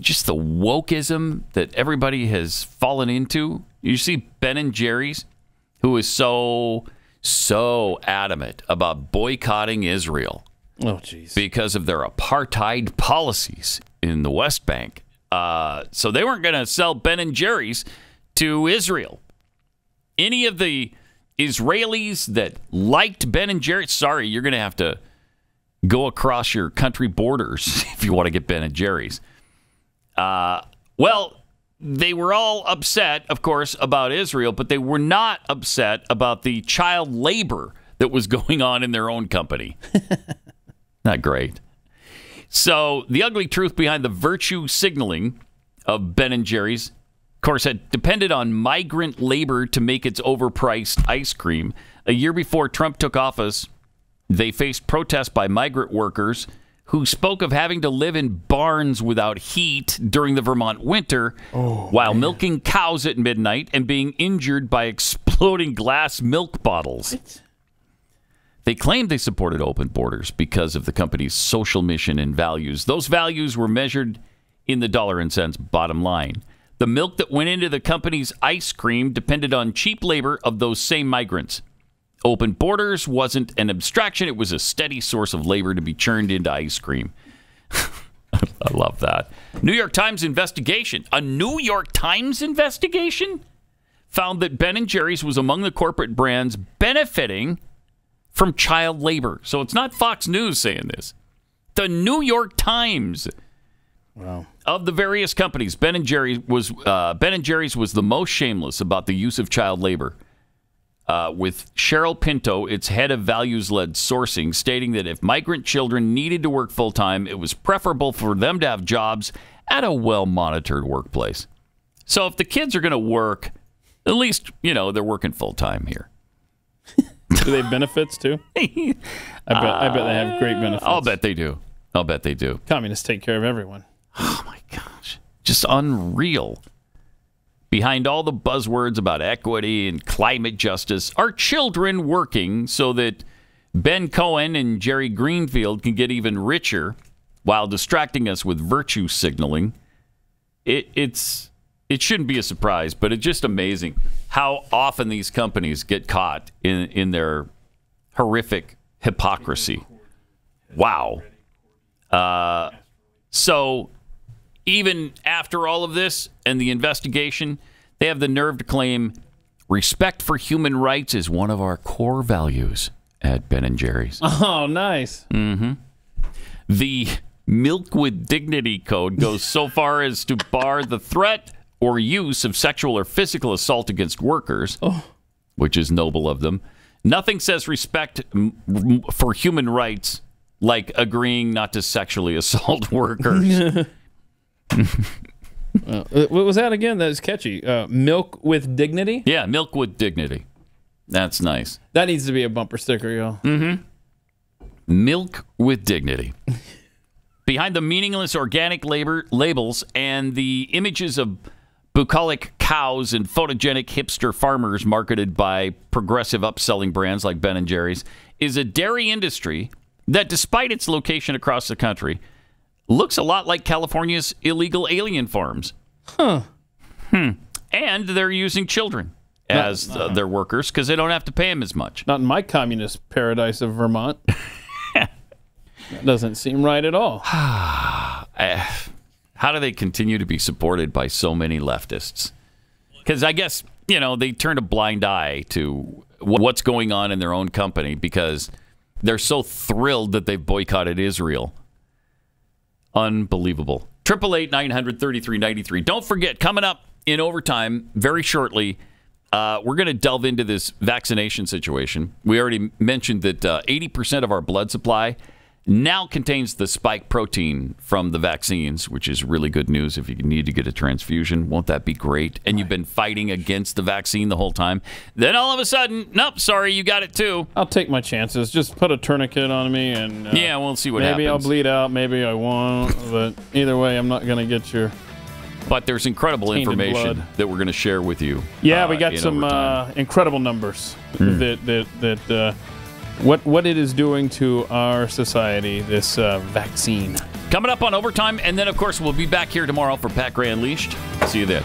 just the wokeism that everybody has fallen into, you see Ben & Jerry's, who is so adamant about boycotting Israel. Oh, jeez. Because of their apartheid policies in the West Bank. So they weren't going to sell Ben & Jerry's to Israel. Any of the Israelis that liked Ben & Jerry's, sorry, you're going to have to go across your country borders if you want to get Ben & Jerry's. Well, they were all upset, of course, about Israel, but they were not upset about the child labor that was going on in their own company. Not great. So the ugly truth behind the virtue signaling of Ben & Jerry's, of course, had depended on migrant labor to make its overpriced ice cream. A year before Trump took office, they faced protests by migrant workers who spoke of having to live in barns without heat during the Vermont winter while milking cows at midnight and being injured by exploding glass milk bottles. What? They claimed they supported open borders because of the company's social mission and values. Those values were measured in the dollar and cents bottom line. The milk that went into the company's ice cream depended on cheap labor of those same migrants. Open borders wasn't an abstraction. It was a steady source of labor to be churned into ice cream. I love that. New York Times investigation. A New York Times investigation found that Ben & Jerry's was among the corporate brands benefiting from child labor. So it's not Fox News saying this. The New York Times. Wow. Of the various companies, Ben & Jerry's was the most shameless about the use of child labor. With Cheryl Pinto, its head of values-led sourcing, stating that if migrant children needed to work full-time, it was preferable for them to have jobs at a well-monitored workplace. So if the kids are going to work, at least, they're working full-time here. Do they have benefits, too? I bet they have great benefits. I'll bet they do. Communists take care of everyone. Oh, my gosh. Just unreal. Behind all the buzzwords about equity and climate justice are children working so that Ben Cohen and Jerry Greenfield can get even richer while distracting us with virtue signaling. It shouldn't be a surprise, but it's just amazing how often these companies get caught in their horrific hypocrisy. Wow. So even after all of this and the investigation, they have the nerve to claim respect for human rights is one of our core values at Ben & Jerry's. Oh, nice. Mm-hmm. The Milk with Dignity Code goes so far as to bar the threat or use of sexual or physical assault against workers, which is noble of them. Nothing says respect for human rights like agreeing not to sexually assault workers. What was that again? That was catchy. Milk with Dignity? Yeah, Milk with Dignity. That's nice. That needs to be a bumper sticker, yo. Mm-hmm. Milk with dignity. Behind the meaningless organic labels and the images of bucolic cows and photogenic hipster farmers marketed by progressive upselling brands like Ben & Jerry's is a dairy industry that, despite its location across the country, looks a lot like California's illegal alien farms. Huh. And they're using children as their workers because they don't have to pay them as much. Not in my communist paradise of Vermont. That doesn't seem right at all. How do they continue to be supported by so many leftists? Because I guess, they turn a blind eye to what's going on in their own company because they're so thrilled that they've boycotted Israel. Unbelievable. 888-900-3393. Don't forget, coming up in overtime very shortly, we're going to delve into this vaccination situation. We already mentioned that 80% of our blood supply now contains the spike protein from the vaccines, which is really good news if you need to get a transfusion. Won't that be great? And you've been fighting against the vaccine the whole time. Then all of a sudden, nope, sorry, you got it too. I'll take my chances. Just put a tourniquet on me and yeah, we'll see what happens. Maybe I'll bleed out, maybe I won't. But either way, I'm not going to get your... But there's incredible information blood that we're going to share with you. Yeah, we got some incredible numbers that what it is doing to our society, this vaccine. Coming up on Overtime, and then, of course, we'll be back here tomorrow for Pat Gray Unleashed. See you then.